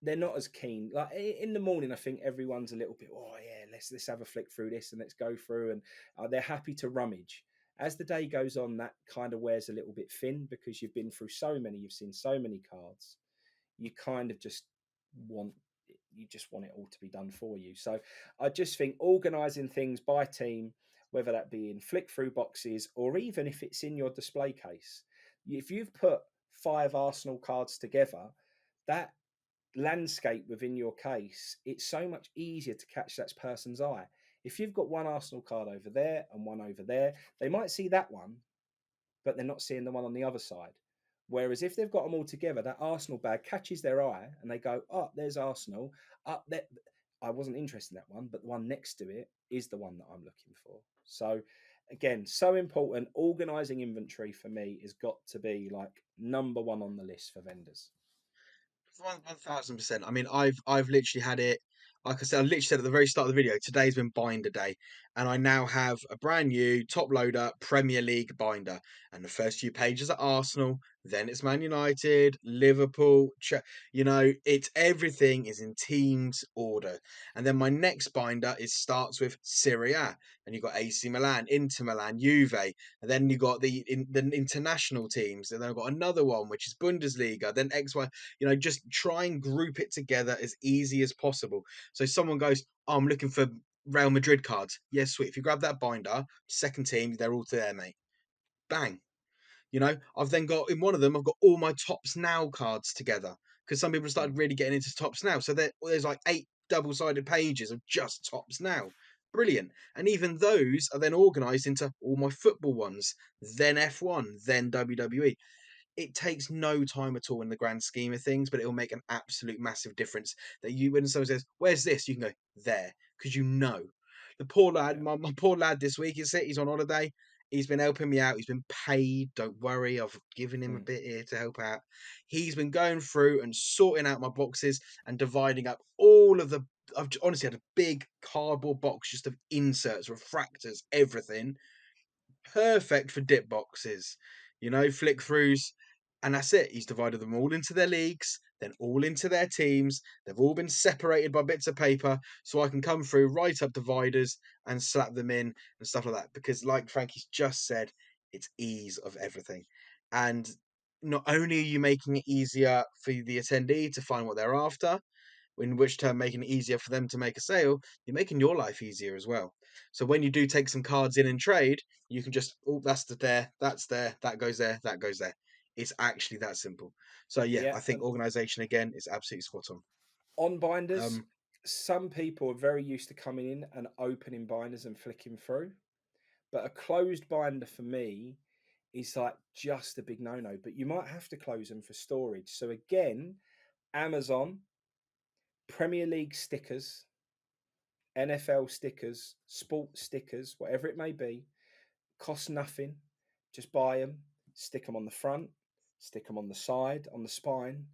they're not as keen. Like in the morning, I think everyone's a little bit, oh yeah, let's have a flick through this and let's go through, and they're happy to rummage. As the day goes on, that kind of wears a little bit thin because you've been through so many, you've seen so many cards. You kind of just want you just want it all to be done for you. So I just think organising things by team, whether that be in flick through boxes or even if it's in your display case, if you've put 5 Arsenal cards together, that landscape within your case, it's so much easier to catch that person's eye. If you've got one Arsenal card over there and one over there, they might see that one, but they're not seeing the one on the other side. Whereas if they've got them all together, that Arsenal bag catches their eye and they go, oh, there's Arsenal. Up there. I wasn't interested in that one, but the one next to it is the one that I'm looking for. So again, so important. Organizing inventory for me has got to be like number one on the list for vendors. 1000%. I mean, I've literally had it. Like I said, I literally said at the very start of the video, today's been binder day, and I now have a brand new top loader Premier League binder. And the first few pages are Arsenal, then it's Man United, Liverpool. It's everything is in teams order. And then my next binder is starts with Serie A, and you've got AC Milan, Inter Milan, Juve, and then you got the international teams, and then I've got another one which is Bundesliga, then X Y. Just try and group it together as easy as possible. So someone goes, oh, I'm looking for Real Madrid cards. Yes, sweet. If you grab that binder, second team, they're all there, mate. Bang. You know, I've then got in one of them, I've got all my Tops Now cards together because some people Mm. started really getting into Tops Now. So there's like 8 double-sided pages of just Tops Now. Brilliant. And even those are then organized into all my football ones, then F1, then WWE. It takes no time at all in the grand scheme of things, but it'll make an absolute massive difference that you, when someone says, "Where's this?" You can go, "There," because you know. The poor lad, Yeah. my poor lad this week, he's on holiday. He's been helping me out. He's been paid. Don't worry. I've given him a Mm. bit here to help out. He's been going through and sorting out my boxes and dividing up all of the. I've honestly had a big cardboard box just of inserts, refractors, everything perfect for dip boxes, you know, flick throughs. And that's it. He's divided them all into their leagues, then all into their teams. They've all been separated by bits of paper. So I can come through, write up dividers and slap them in and stuff like that. Because, like Frankie's just said, it's ease of everything. And not only are you making it easier for the attendee to find what they're after, in which turn making it easier for them to make a sale, you're making your life easier as well. So when you do take some cards in and trade, you can just, oh, that's there, that goes there, that goes there. It's actually that simple. So yeah, Yeah. I think organization again is absolutely spot on. On binders, Um, some people are very used to coming in and opening binders and flicking through. But a closed binder for me is like just a big no no. But you might have to close them for storage. So again, Amazon, Premier League stickers, NFL stickers, sports stickers, whatever it may be, cost nothing. Just buy them, stick them on the front, stick them on the side, on the spine.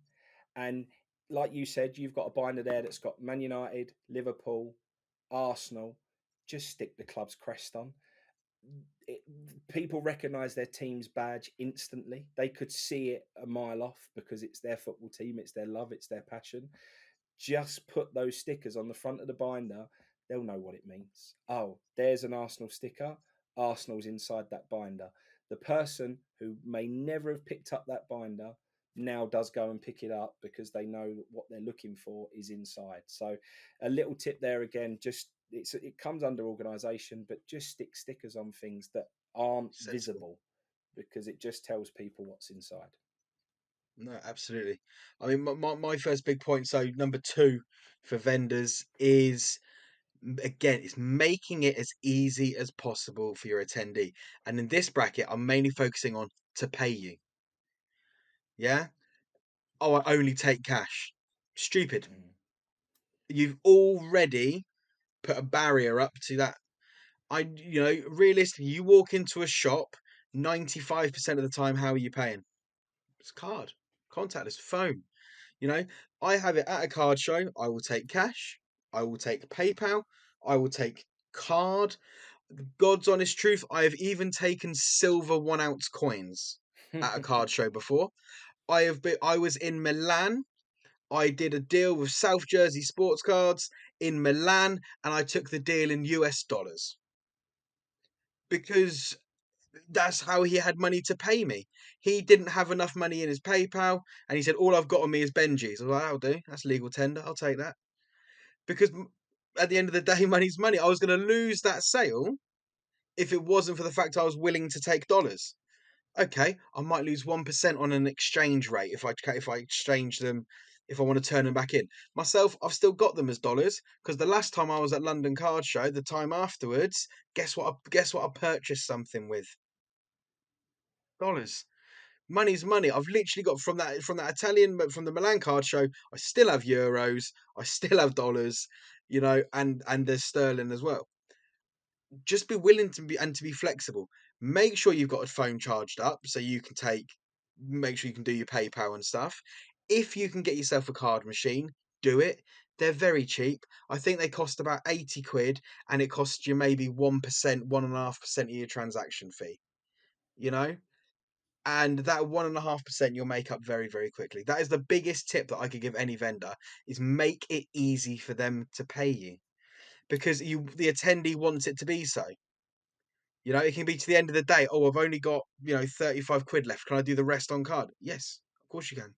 And like you said, you've got a binder there that's got Man United, Liverpool, Arsenal. Just stick the club's crest on. It, people recognize their team's badge instantly. They could see it a mile off because it's their football team, it's their love, it's their passion. Just put those stickers on the front of the binder, they'll know what it means. Oh, there's an Arsenal sticker. Arsenal's inside that binder. The person who may never have picked up that binder now does go and pick it up because they know what they're looking for is inside. So, a little tip there again, just it comes under organisation, but just stick stickers on things that aren't sensible. visible because it just tells people what's inside. No, absolutely. I mean, my first big point, so number two for vendors is again, it's making it as easy as possible for your attendee. And in this bracket, I'm mainly focusing on to pay you. Yeah. Oh, I only take cash. Stupid. Mm. You've already put a barrier up to that. Realistically, you walk into a shop, 95% of the time, how are you paying? It's card, contactless, phone. You know, I have it at a card show. I will take cash. I will take PayPal. I will take card. God's honest truth, I have even taken silver 1 ounce coins at a card show before. I was in Milan. I did a deal with South Jersey Sports Cards in Milan, and I took the deal in US dollars because that's how he had money to pay me. He didn't have enough money in his PayPal, and he said, "All I've got on me is Benji's." I was like, "I'll do. That's legal tender. I'll take that." Because at the end of the day, money's money. I was going to lose that sale if it wasn't for the fact I was willing to take dollars. Okay, I might lose 1% on an exchange rate if I exchange them, if I want to turn them back in. Myself, I've still got them as dollars because the last time I was at London Card Show, the time afterwards, guess what I purchased something with? Dollars. Money's money. I've literally got from that Italian, but from the Milan Card Show, I still have euros, I still have dollars, and there's sterling as well. Just be willing to be flexible. Make sure you've got a phone charged up so you can make sure you can do your PayPal and stuff. If you can get yourself a card machine, do it. They're very cheap. I think they cost about 80 quid and it costs you maybe 1%, 1.5% of your transaction fee, you know? And that 1.5% you'll make up very, very quickly. That is the biggest tip that I could give any vendor is make it easy for them to pay you because the attendee wants it to be so. It can be to the end of the day. Oh, I've only got 35 quid left. Can I do the rest on card? Yes, of course you can.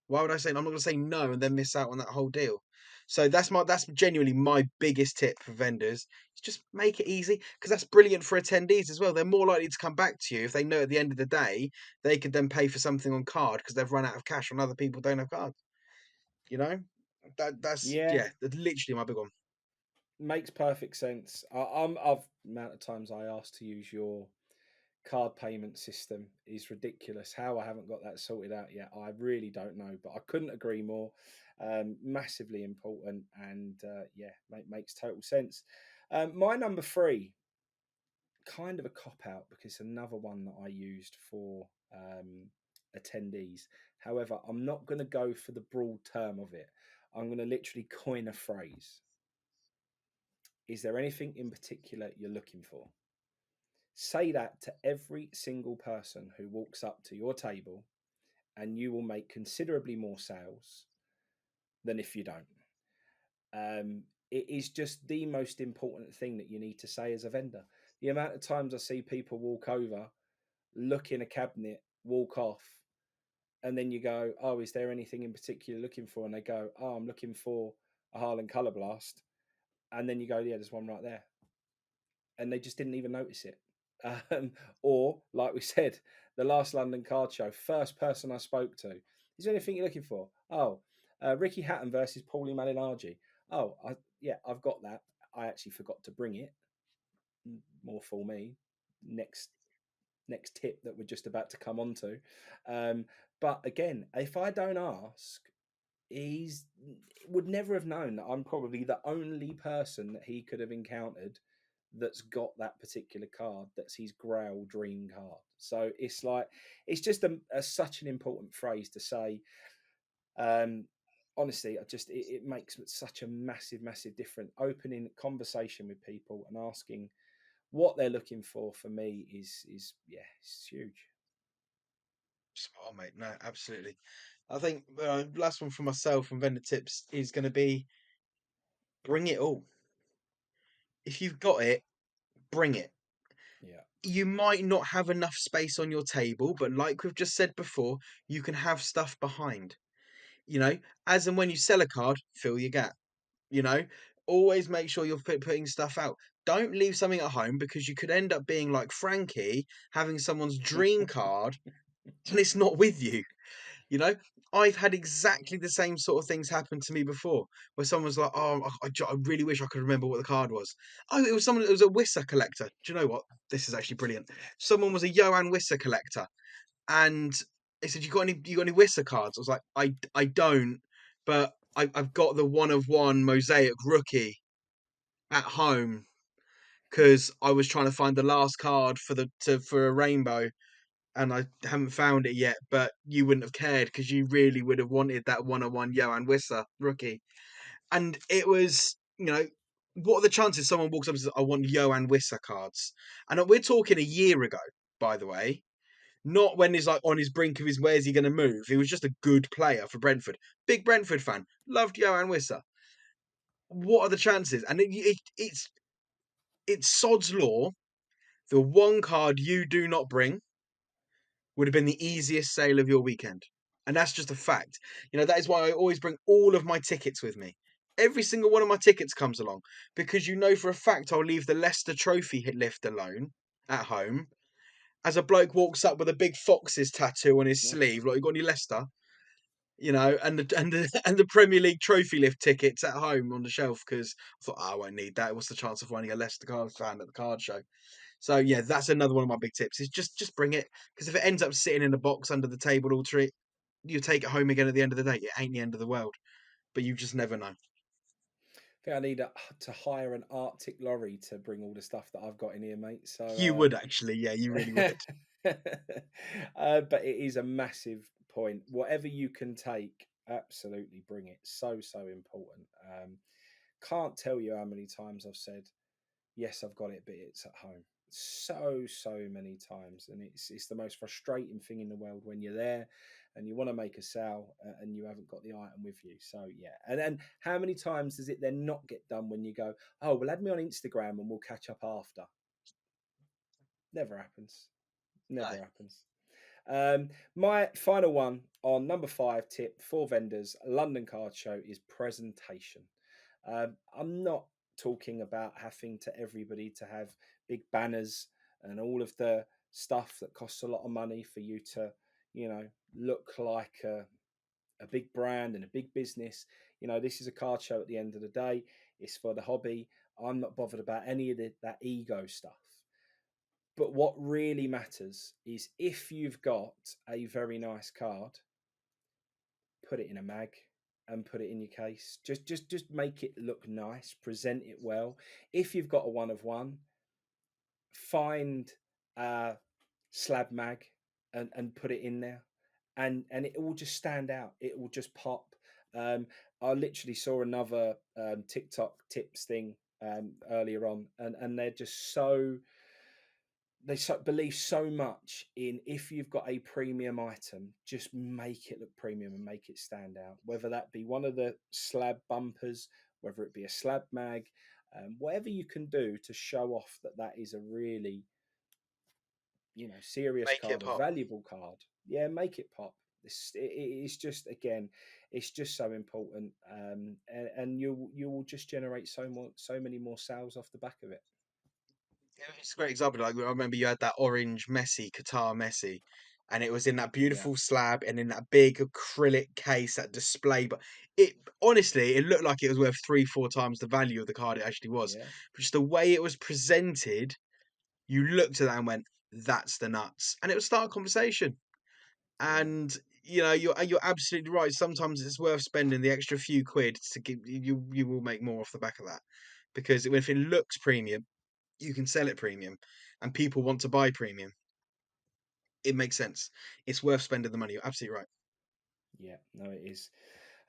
Why would I say I'm not going to say no and then miss out on that whole deal? So that's genuinely my biggest tip for vendors. Is just make it easy because that's brilliant for attendees as well. They're more likely to come back to you if they know at the end of the day they could then pay for something on card because they've run out of cash when other people don't have cards. You know, that's Yeah, yeah, that's literally my big one. makes perfect sense. I've amount of times I asked to use your card payment system is ridiculous. How I haven't got that sorted out yet, I really don't know. But I couldn't agree more. Massively important, and yeah, makes total sense. My number three, kind of a cop out because another one that I used for attendees. However, I'm not going to go for the broad term of it. I'm going to literally coin a phrase. Is there anything in particular you're looking for? Say that to every single person who walks up to your table, and you will make considerably more sales than if you don't. It is just the most important thing that you need to say as a vendor. The amount of times I see people walk over, look in a cabinet, walk off, and then you go, "Oh, is there anything in particular you're looking for?" And they go, "Oh, I'm looking for a Harlan Colour Blast," and then you go, "Yeah, there's one right there," and they just didn't even notice it. Um, or, like we said, the last London card show, first person I spoke to, is there anything you're looking for? Oh, Ricky Hatton versus Paulie Malignaggi. Oh, yeah, I've got that. I actually forgot to bring it. More for me. Next tip that we're just about to come on to. But again, if I don't ask, he's would never have known that I'm probably the only person that he could have encountered that's got that particular card, that's his Grail dream card. So it's like it's just such an important phrase to say. um Honestly, it makes such a massive difference. Opening conversation with people and asking what they're looking for me is yeah, it's huge. Spot on, mate. No, absolutely. I think last one for myself and vendor tips is going to be bring it all. If you've got it, bring it. Yeah. You might not have enough space on your table, but like we've just said before, you can have stuff behind. You know, as and when you sell a card, fill your gap. You know, always make sure you're putting stuff out. Don't leave something at home because you could end up being like Frankie, having someone's dream card and it's not with you. You know, I've had exactly the same sort of things happen to me before, where someone's like, "Oh, I really wish I could remember what the card was." Oh, it was someone. It was a Wissa collector. Do you know what? This is actually brilliant. Someone was a Johan Wissa collector, and they said, You got any Wissa cards?" I was like, I don't, but I've got the one of one mosaic rookie at home because I was trying to find the last card for a rainbow and I haven't found it yet, but you wouldn't have cared because you really would have wanted that one-on-one Johan Wissa rookie. And it was, what are the chances someone walks up and says, I want Johan Wissa cards? And we're talking a year ago, by the way, not when he's like on his brink of his where's he going to move. He was just a good player for Brentford. Big Brentford fan. Loved Johan Wissa. What are the chances? And it's sod's law. The one card you do not bring would have been the easiest sale of your weekend. And that's just a fact. That is why I always bring all of my tickets with me. Every single one of my tickets comes along because for a fact I'll leave the Leicester trophy lift alone at home. As a bloke walks up with a big foxes tattoo on his sleeve, like, you got any Leicester? And the Premier League trophy lift tickets at home on the shelf because I thought, I won't need that. What's the chance of finding a Leicester card fan at the card show? So yeah, that's another one of my big tips. Is just bring it because if it ends up sitting in a box under the table all treat, you take it home again at the end of the day. It ain't the end of the world, but you just never know. I think I need to hire an Arctic lorry to bring all the stuff that I've got in here, mate. You So, would actually, yeah, you really would. but it is a massive point. Whatever you can take, absolutely bring it. So important. Can't tell you how many times I've said, yes, I've got it, but it's at home. So many times, and it's the most frustrating thing in the world when you're there and you want to make a sale and you haven't got the item with you. So yeah, and then how many times does it then not get done when you go, oh well, add me on Instagram and we'll catch up after? Never happens. No. Never happens. My final one on number 5 tip for vendors, London Card Show, is presentation. I'm not talking about having to everybody to have big banners and all of the stuff that costs a lot of money for you to, you know, look like a big brand and a big business. You know, this is a card show at the end of the day. It's for the hobby. I'm not bothered about any of that ego stuff. But what really matters is if you've got a very nice card, put it in a mag and put it in your case. Just make it look nice, present it well. If you've got a one of one, find a slab mag and put it in there, and it will just stand out. It will just pop. I literally saw another TikTok tips thing earlier on, and they're just so believe so much in, if you've got a premium item, just make it look premium and make it stand out. Whether that be one of the slab bumpers, whether it be a slab mag, whatever you can do to show off that that is a really, you know, serious Make it card, a pop. valuable card. Yeah, make it pop. It's just, again, it's just so important, and you will just generate so many more sales off the back of it. Yeah, it's a great example. Like, I remember you had that orange Messi, Qatar Messi, and it was in that Yeah, beautiful slab and in that big acrylic case, that display. But it honestly, it looked like it was worth 3, 4 times the value of the card it actually was. yeah, But just the way it was presented, you looked at that and went, "That's the nuts," and it would start a conversation. yeah, And you're absolutely right. Sometimes it's worth spending the extra few quid to give you. You will make more off the back of that, because if it looks premium, you can sell it premium, and people want to buy premium. It makes sense. It's worth spending the money. You're absolutely right. yeah. No, it is.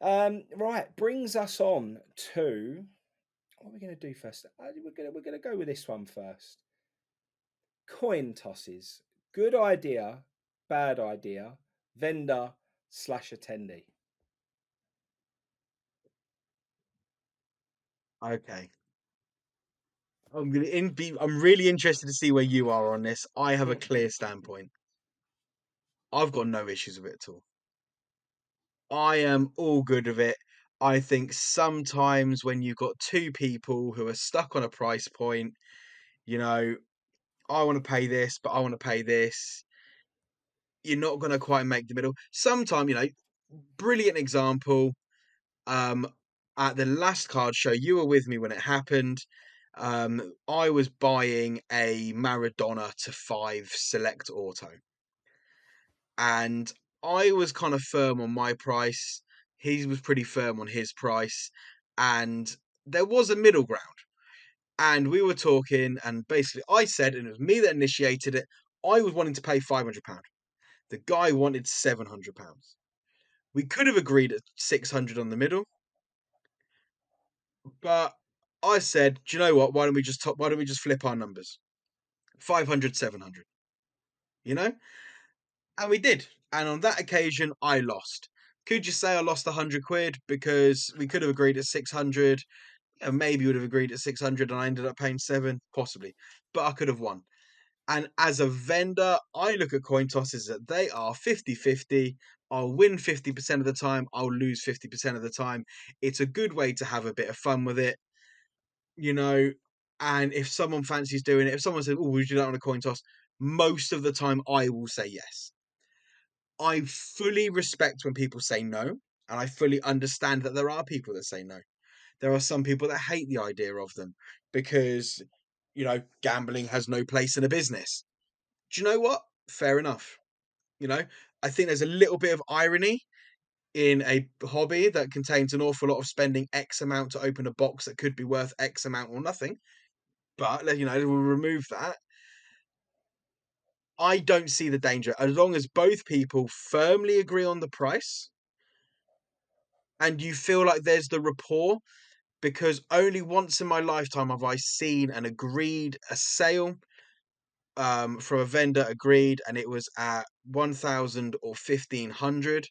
Right, brings us on to what we're going to do first. We're gonna go with this one first. Coin tosses. Good idea, bad idea. Vendor slash attendee. Okay. I'm really interested to see where you are on this. I have a clear standpoint. I've got no issues with it at all. I am all good with it. I think sometimes when you've got two people who are stuck on a price point, you know, I want to pay this, but I want to pay this. You're not going to quite make the middle. Sometime, brilliant example. Um, at the last card show, you were with me when it happened. I was buying a Maradona to 5 select auto, and I was kind of firm on my price. He was pretty firm on his price, and there was a middle ground. And we were talking, and basically, I said, and it was me that initiated it. I was wanting to pay £500. The guy wanted £700. We could have agreed at 600 on the middle, but I said, "Do you know what? Why don't we just flip our numbers? 500, 700, you know?" And we did. And on that occasion, I lost. Could you say I lost 100 quid because we could have agreed at 600? And maybe would have agreed at 600 and I ended up paying 7, possibly. But I could have won. And as a vendor, I look at coin tosses that they are 50-50. I'll win 50% of the time, I'll lose 50% of the time. It's a good way to have a bit of fun with it, you know. And if someone fancies doing it, if someone says, "Oh, would you do that on a coin toss?" Most of the time, I will say yes. I fully respect when people say no, and I fully understand that there are people that say no. There are some people that hate the idea of them because, gambling has no place in a business. Do you know what? Fair enough. You know, I think there's a little bit of irony in a hobby that contains an awful lot of spending X amount to open a box that could be worth X amount or nothing. But we'll remove that. I don't see the danger as long as both people firmly agree on the price and you feel like there's the rapport. Because only once in my lifetime have I seen and agreed a sale from a vendor agreed, and it was at 1,000 or 1,500.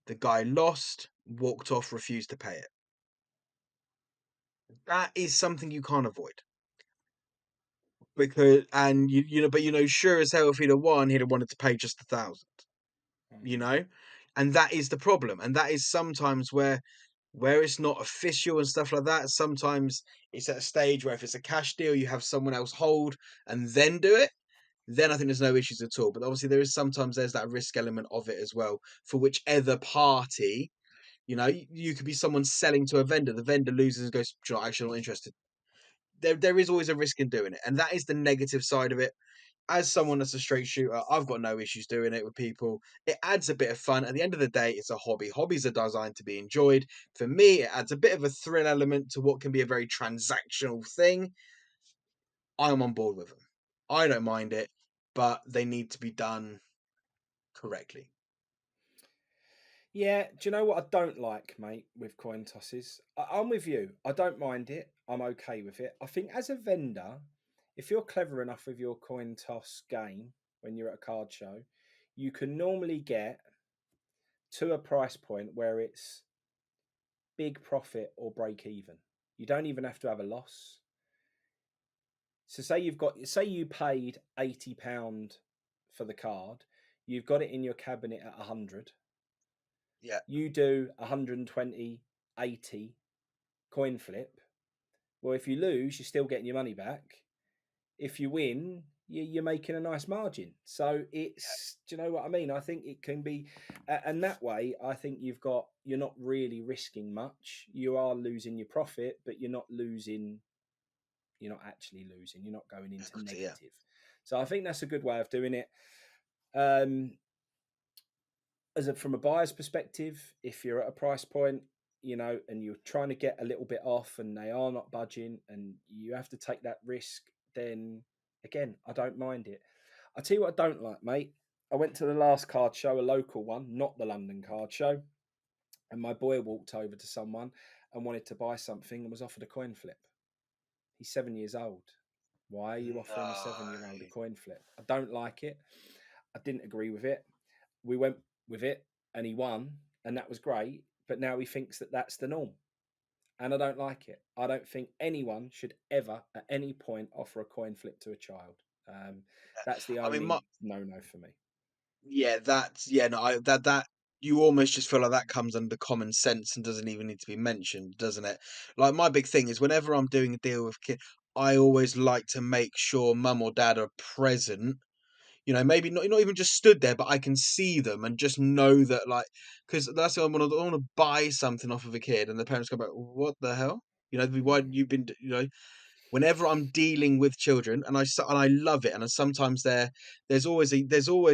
The guy lost, walked off, refused to pay it. That is something you can't avoid. because and but sure as hell if he'd have won, he'd have wanted to pay just 1,000, you Mm. know? And that is the problem. And that is sometimes where it's not official and stuff like that. Sometimes it's at a stage where if it's a cash deal, you have someone else hold and then do it. Then I think there's no issues at all. But obviously, there's that risk element of it as well for whichever party. You could be someone selling to a vendor. The vendor loses and goes, "Do you know, actually not interested." There is always a risk in doing it, and that is the negative side of it. As someone that's a straight shooter, I've got no issues doing it with people. It adds a bit of fun. At the end of the day, it's a hobby. Hobbies are designed to be enjoyed. For me, it adds a bit of a thrill element to what can be a very transactional thing. I'm on board with them. I don't mind it, but they need to be done correctly. Yeah, do you know what I don't like, mate, with coin tosses? I'm with you. I don't mind it. I'm okay with it. I think as a vendor, if you're clever enough with your coin toss game when you're at a card show, you can normally get to a price point where it's big profit or break even. You don't even have to have a loss. So say you paid £80 for the card, you've got it in your cabinet at 100. Yeah, You do 120, 80 coin flip. Well, if you lose, you're still getting your money back. If you win, you're making a nice margin. So do you know what I mean? I think it can be, and that way, I think you're not really risking much. You are losing your profit, but you're not actually losing. You're not going into yeah, negative. So I think that's a good way of doing it. Um, from a buyer's perspective, if you're at a price point, and you're trying to get a little bit off and they are not budging and you have to take that risk, then again, I don't mind it. I tell you what I don't like, mate. I went to the last card show, a local one, not the London card show, and my boy walked over to someone and wanted to buy something and was offered a coin flip. He's 7 years old. Why are you offering a 7 year old a no, coin flip? I don't like it. I didn't agree with it. We went with it and he won, and that was great. But now he thinks that that's the norm. And I don't like it. I don't think anyone should ever, at any point, offer a coin flip to a child. Um, that's the I mean, my, only no no for me. yeah, that's yeah, no, that you almost just feel like that comes under common sense and doesn't even need to be mentioned, doesn't it? Like my big thing is whenever I'm doing a deal with kid, I always like to make sure mum or dad are present. Maybe not even just stood there, but I can see them and just know that, like, because that's what I want to buy something off of a kid, and the parents go back, "What the hell?" Why Mm. you've been, whenever I'm dealing with children, and I love it, and sometimes there's always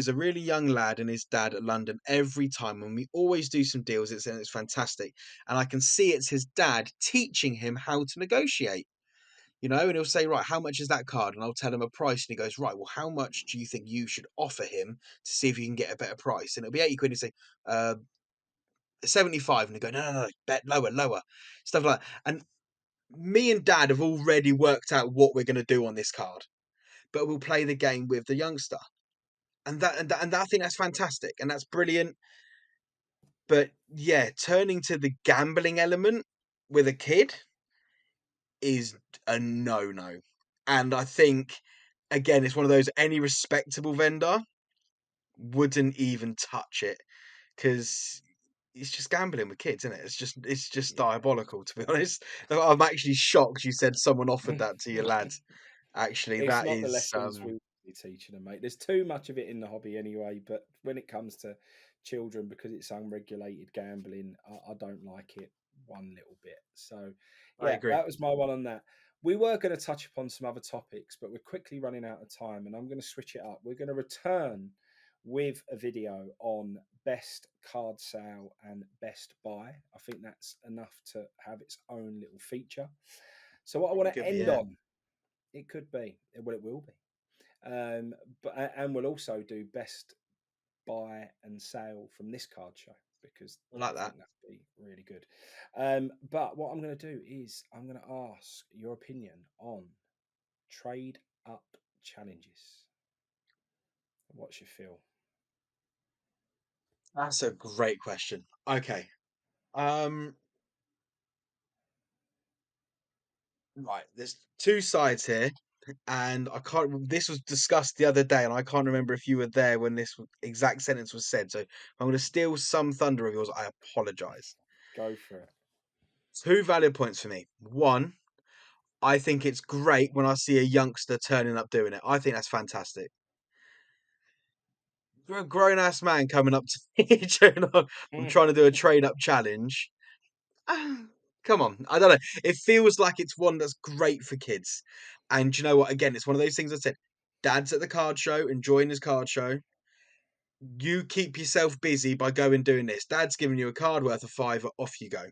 a really young lad and his dad at London every time, and we always do some deals. It's fantastic, and I can see it's his dad teaching him how to negotiate. And he'll say, right, how much is that card? And I'll tell him a price, and he goes, right, well, how much do you think you should offer him to see if you can get a better price? And it'll be 80 quid. He'll say, uh, 75, and they go, no, no, no, bet lower, lower, stuff like that. And me and dad have already worked out what we're going to do on this card, but we'll play the game with the youngster. And I think that's fantastic and that's brilliant. But yeah, turning to the gambling element with a kid is a no. And I think, again, it's one of those any respectable vendor wouldn't even touch it because it's just gambling with kids, isn't it? It's just diabolical, to be honest. I'm actually shocked you said someone offered that to your Yeah. lad. Actually, It's that not the is lessons we be teaching them, mate. There's too much of it in the hobby anyway. But when it comes to children, because it's unregulated gambling, I don't like it one little bit. So, I yeah, agree. that was my one on that. We were going to touch upon some other topics, but we're quickly running out of time, and I'm going to switch it up. We're going to return with a video on best card sale and best buy. I think that's enough to have its own little feature. So, what I want Probably to could be, end yeah. on, it could be, well, it will be. But we'll also do best buy and sale from this card show because I I like that. think that'd be really good. But what I'm going to do is I'm going to ask your opinion on trade up challenges. What's your feel? That's a great question. Okay. Um, right, there's two sides here. and I can't. This was discussed the other day, and I can't remember if you were there when this exact sentence was said. So if I'm going to steal some thunder of yours, I apologise. Go for it. Two valid points for me. One, I think it's great when I see a youngster turning up doing it. I think that's fantastic. You're a grown ass man coming up to me, I'm Mm. trying to do a trade up challenge. Ah, come on, I don't know. It feels like it's one that's great for kids. And you know what? Again, it's one of those things I said. Dad's at the card show, enjoying his card show. You keep yourself busy by going doing this. Dad's giving you a card worth of five. Off you go.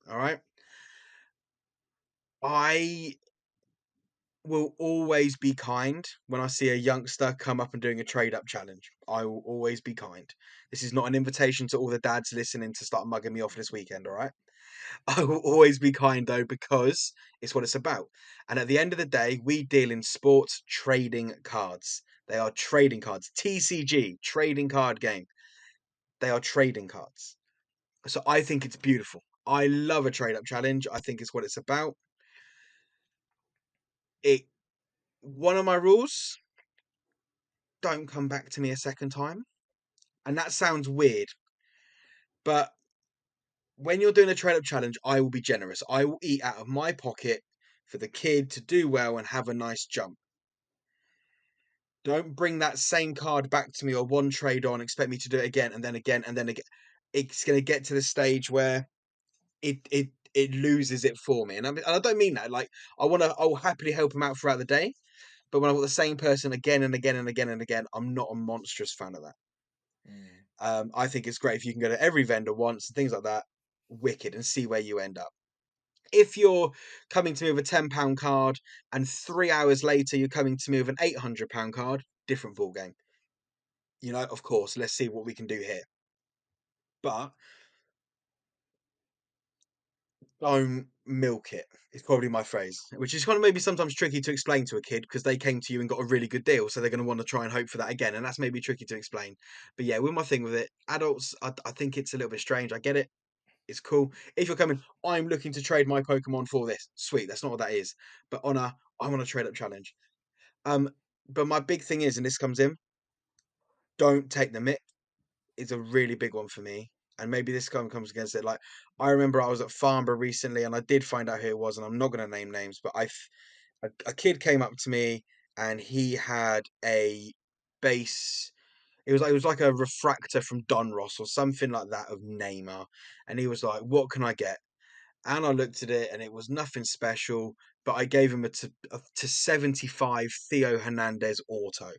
All right. I will always be kind when I see a youngster come up and doing a trade up challenge. I will always be kind. This is not an invitation to all the dads listening to start mugging me off this weekend. All right. I will always be kind though, because it's what it's about. And at the end of the day, we deal in sports trading cards. They are trading cards. TCG, trading card game. They are trading cards. So I think it's beautiful. I love a trade up challenge. I think it's what it's about. It One of my rules, don't come back to me a second time. And that sounds weird, but when you're doing a trade up challenge, I will be generous. I will eat out of my pocket for the kid to do well and have a nice jump. Don't bring that same card back to me or one trade on, expect me to do it again and then again and then again. It's going to get to the stage where it loses it for me, and I don't mean that. Like I'll happily help him out throughout the day, but when I've got the same person again and again and again and again, I'm not a monstrous fan of that. Mm. I think it's great if you can go to every vendor once and things like that. Wicked, and see where you end up. If you're coming to me with a £10 card and 3 hours later you're coming to me with an £800 card, different ball game. Of course, let's see what we can do here. But don't milk it. It's probably my phrase, which is kind of maybe sometimes tricky to explain to a kid because they came to you and got a really good deal, so they're going to want to try and hope for that again, and that's maybe tricky to explain. But yeah, with my thing with it, adults, I think it's a little bit strange. I get it. It's cool. If you're coming, I'm looking to trade my Pokemon for this. Sweet, that's not what that is. But I want to trade up challenge. Um, but my big thing is, and this comes in, don't take the mick. Is a really big one for me. And maybe this comes against it. Like I remember I was at Farnborough recently, and I did find out who it was, and I'm not going to name names, but a kid came up to me, and he had a base. It was like a refractor from Donruss or something like that of Neymar, and he was like, "What can I get?" And I looked at it, and it was nothing special, but I gave him a 75 Theo Hernandez auto.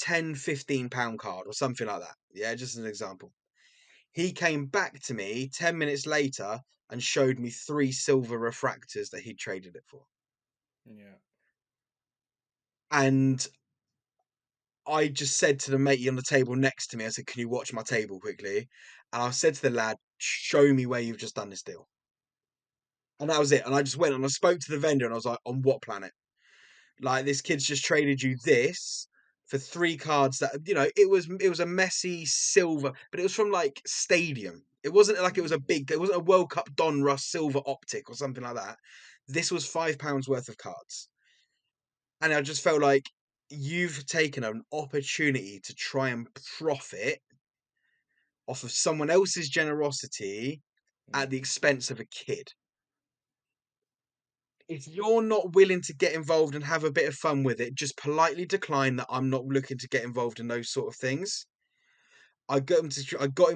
10, £15 card or something like that. Yeah, just an example. He came back to me 10 minutes later and showed me three silver refractors that he'd traded it for. Yeah. And I just said to the matey on the table next to me, I said, "Can you watch my table quickly?" And I said to the lad, "Show me where you've just done this deal." And that was it. And I just went and I spoke to the vendor and I was like, "On what planet? Like this kid's just traded you this for three cards that it was a messy silver, but it was from like Stadium. It wasn't like Mm. it wasn't a World Cup Donruss silver optic or something like that. This was £5 worth of cards. And I just felt like you've taken an opportunity to try and profit off of someone else's generosity at the Mm. expense of a kid. If you're not willing to get involved and have a bit of fun with it, just politely decline that I'm not looking to get involved in those sort of things. I got him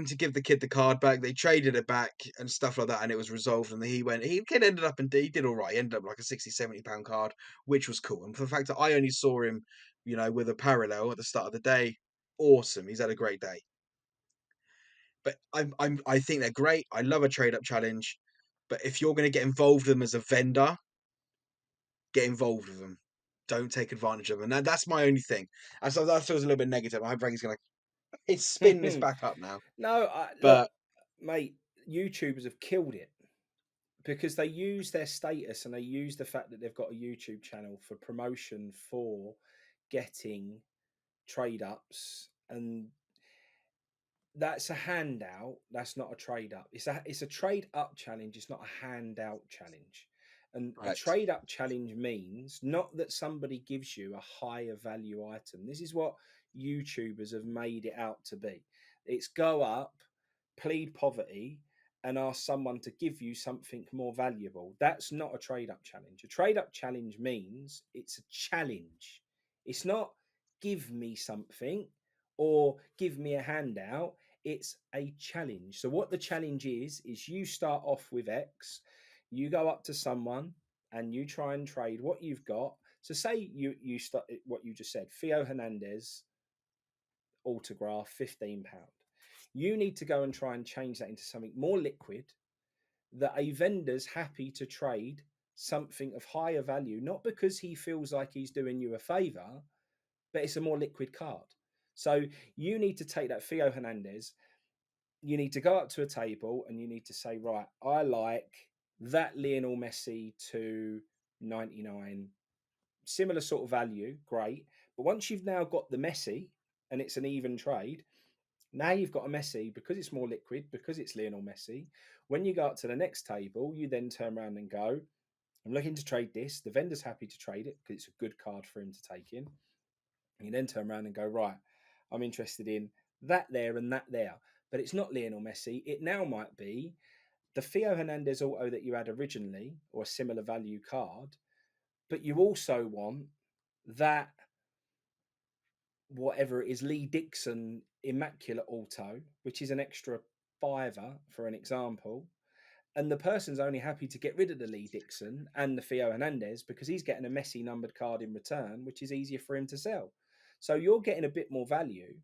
to give the kid the card back. They traded it back and stuff like that, and it was resolved. And kid ended up and he did all right. He ended up like a 60, £70 card, which was cool. And for the fact that I only saw him, with a parallel at the start of the day, awesome. He's had a great day. But I think they're great. I love a trade up challenge. But if you're going to get involved with them as a vendor, get involved with them. Don't take advantage of them. And that's my only thing. And so that feels a little bit negative. I hope Frankie's going to spin this back up now. No, look, But mate. YouTubers have killed it because they use their status and they use the fact that they've got a YouTube channel for promotion for getting trade ups, and that's a handout. That's not a trade up. It's a trade up challenge. It's not a handout challenge. And a Right. trade up challenge means not that somebody gives you a higher value item. This is what YouTubers have made it out to be. It's go up, plead poverty, and ask someone to give you something more valuable. That's not a trade up challenge. A trade up challenge means it's a challenge. It's not give me something or give me a handout. It's a challenge. So, what the challenge is you start off with X, you go up to someone and you try and trade what you've got. So, say you start what you just said, Theo Hernandez autograph, £15. You need to go and try and change that into something more liquid that a vendor's happy to trade something of higher value, not because he feels like he's doing you a favor, but it's a more liquid card. So you need to take that Theo Hernandez, you need to go up to a table and you need to say, right, I like that Lionel Messi to 99, similar sort of value, great. But once you've now got the Messi and it's an even trade, now you've got a Messi because it's more liquid, because it's Lionel Messi. When you go up to the next table, you then turn around and go, I'm looking to trade this. The vendor's happy to trade it because it's a good card for him to take in. And you then turn around and go, right, I'm interested in that there and that there. But it's not Lionel Messi. It now might be the Theo Hernandez auto that you had originally, or a similar value card. But you also want that, whatever it is, Lee Dixon Immaculate Auto, which is an extra fiver for an example. And the person's only happy to get rid of the Lee Dixon and the Theo Hernandez because he's getting a Messi numbered card in return, which is easier for him to sell. So you're getting a bit more value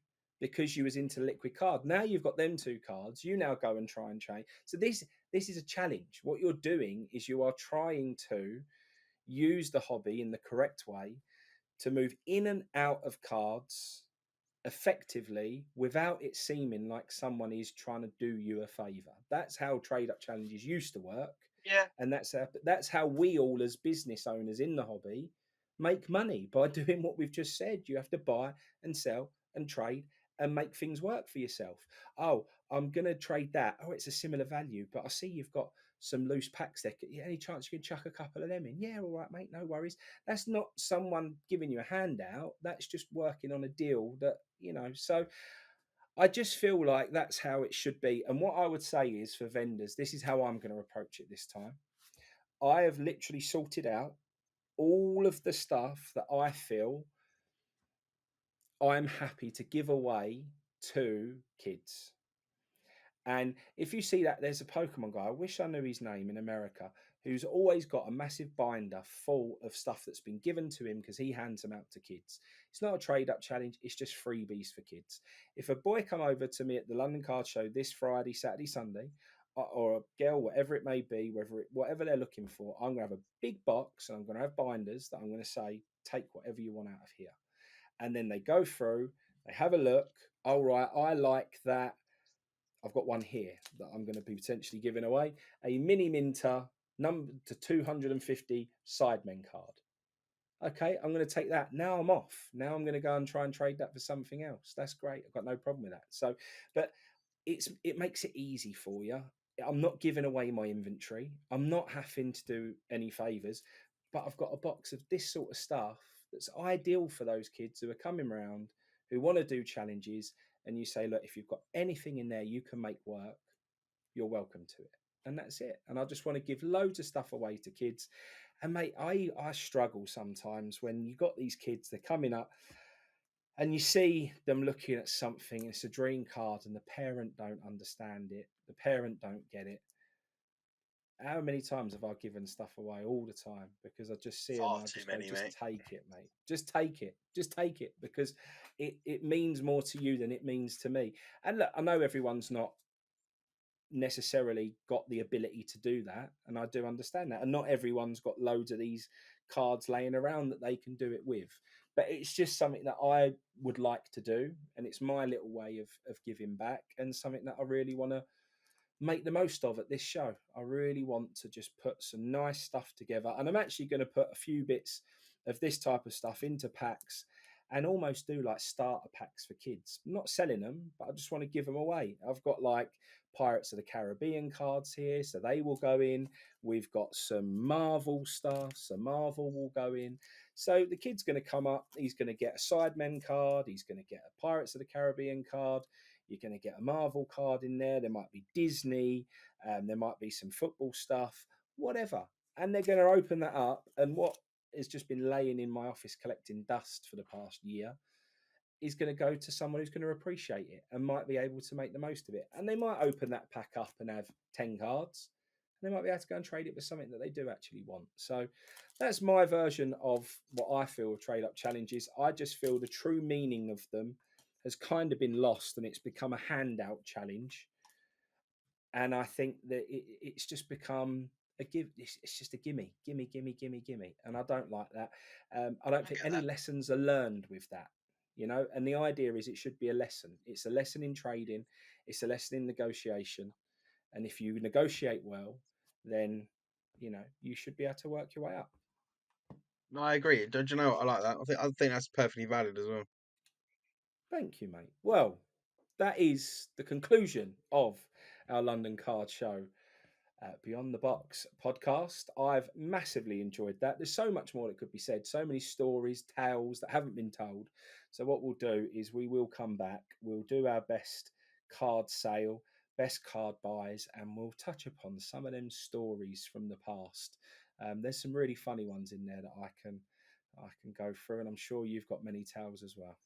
because you was into the liquid card. Now you've got them two cards. You now go and try and trade. So this is a challenge. What you're doing is you are trying to use the hobby in the correct way to move in and out of cards effectively without it seeming like someone is trying to do you a favor. That's how trade up challenges used to work, Yeah. and that's how we all as business owners in the hobby make money, by doing what we've just said. You have to buy and sell and trade and make things work for yourself. Oh, I'm gonna trade that. Oh, it's a similar value, but I see you've got some loose packs there. Any chance you can chuck a couple of them in? Yeah, all right, mate, no worries. That's not someone giving you a handout. That's just working on a deal that. So I just feel like that's how it should be. And what I would say is, for vendors, this is how I'm going to approach it this time. I have literally sorted out all of the stuff that I feel I'm happy to give away to kids. And if you see that there's a Pokemon guy, I wish I knew his name, in America, who's always got a massive binder full of stuff that's been given to him because he hands them out to kids. It's not a trade up challenge, it's just freebies for kids. If a boy come over to me at the London Card Show this Friday, Saturday, Sunday, or a girl, whatever it may be, whatever they're looking for, I'm going to have a big box and I'm going to have binders that I'm going to say, take whatever you want out of here. And then they go through, they have a look. All right, I like that. I've got one here that I'm going to be potentially giving away, a mini minter number to 250 sidemen card. Okay, I'm going to take that. Now I'm off. Now I'm going to go and try and trade that for something else. That's great. I've got no problem with that. So, but it makes it easy for you. I'm not giving away my inventory. I'm not having to do any favors, but I've got a box of this sort of stuff that's ideal for those kids who are coming around, who want to do challenges. And you say, look, if you've got anything in there you can make work, you're welcome to it. And that's it. And I just want to give loads of stuff away to kids. And mate, I struggle sometimes when you got these kids, they're coming up and you see them looking at something, it's a dream card, and the parent don't understand it, the parent don't get it. How many times have I given stuff away? All the time, because I just see them Far and I too just go, many, just mate. take it, mate. Just take it. Just take it, because it means more to you than it means to me. And look, I know everyone's not necessarily got the ability to do that, and I do understand that, and not everyone's got loads of these cards laying around that they can do it with, but it's just something that I would like to do, and it's my little way of giving back, and something that I really want to make the most of at this show. I really want to just put some nice stuff together, and I'm actually going to put a few bits of this type of stuff into packs and almost do like starter packs for kids. I'm not selling them, but I just want to give them away. I've got like Pirates of the Caribbean cards here, so they will go in. We've got some Marvel stuff, so Marvel will go in. So the kid's going to come up, he's going to get a Sidemen card, he's going to get a Pirates of the Caribbean card, you're going to get a Marvel card in there, there might be Disney, there might be some football stuff, whatever. And they're going to open that up, and what has just been laying in my office collecting dust for the past year is going to go to someone who's going to appreciate it and might be able to make the most of it. And they might open that pack up and have 10 cards. And they might be able to go and trade it with something that they do actually want. So that's my version of what I feel trade up challenges. I just feel the true meaning of them has kind of been lost and it's become a handout challenge. And I think that it's just become a give. It's just a gimme, gimme, gimme, gimme, gimme, and I don't like that. I don't I think get any that. lessons are learned with that. And the idea is it should be a lesson. It's a lesson in trading. It's a lesson in negotiation. And if you negotiate well, then you should be able to work your way up. No, I agree. Don't you know what? I like that. I think that's perfectly valid as well. Thank you, mate. Well, that is the conclusion of our London Card Show Beyond the Box podcast. I've massively enjoyed that. There's so much more that could be said, so many stories, tales that haven't been told. So, what we'll do is we will come back, we'll do our best card sale, best card buys, and we'll touch upon some of them stories from the past. There's some really funny ones in there that I can go through, and I'm sure you've got many tales as well.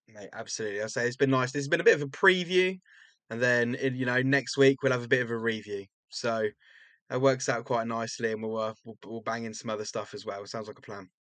Mate, absolutely. I say it's been nice. This has been a bit of a preview, and then next week we'll have a bit of a review. So that works out quite nicely, and we'll bang in some other stuff as well. Sounds like a plan.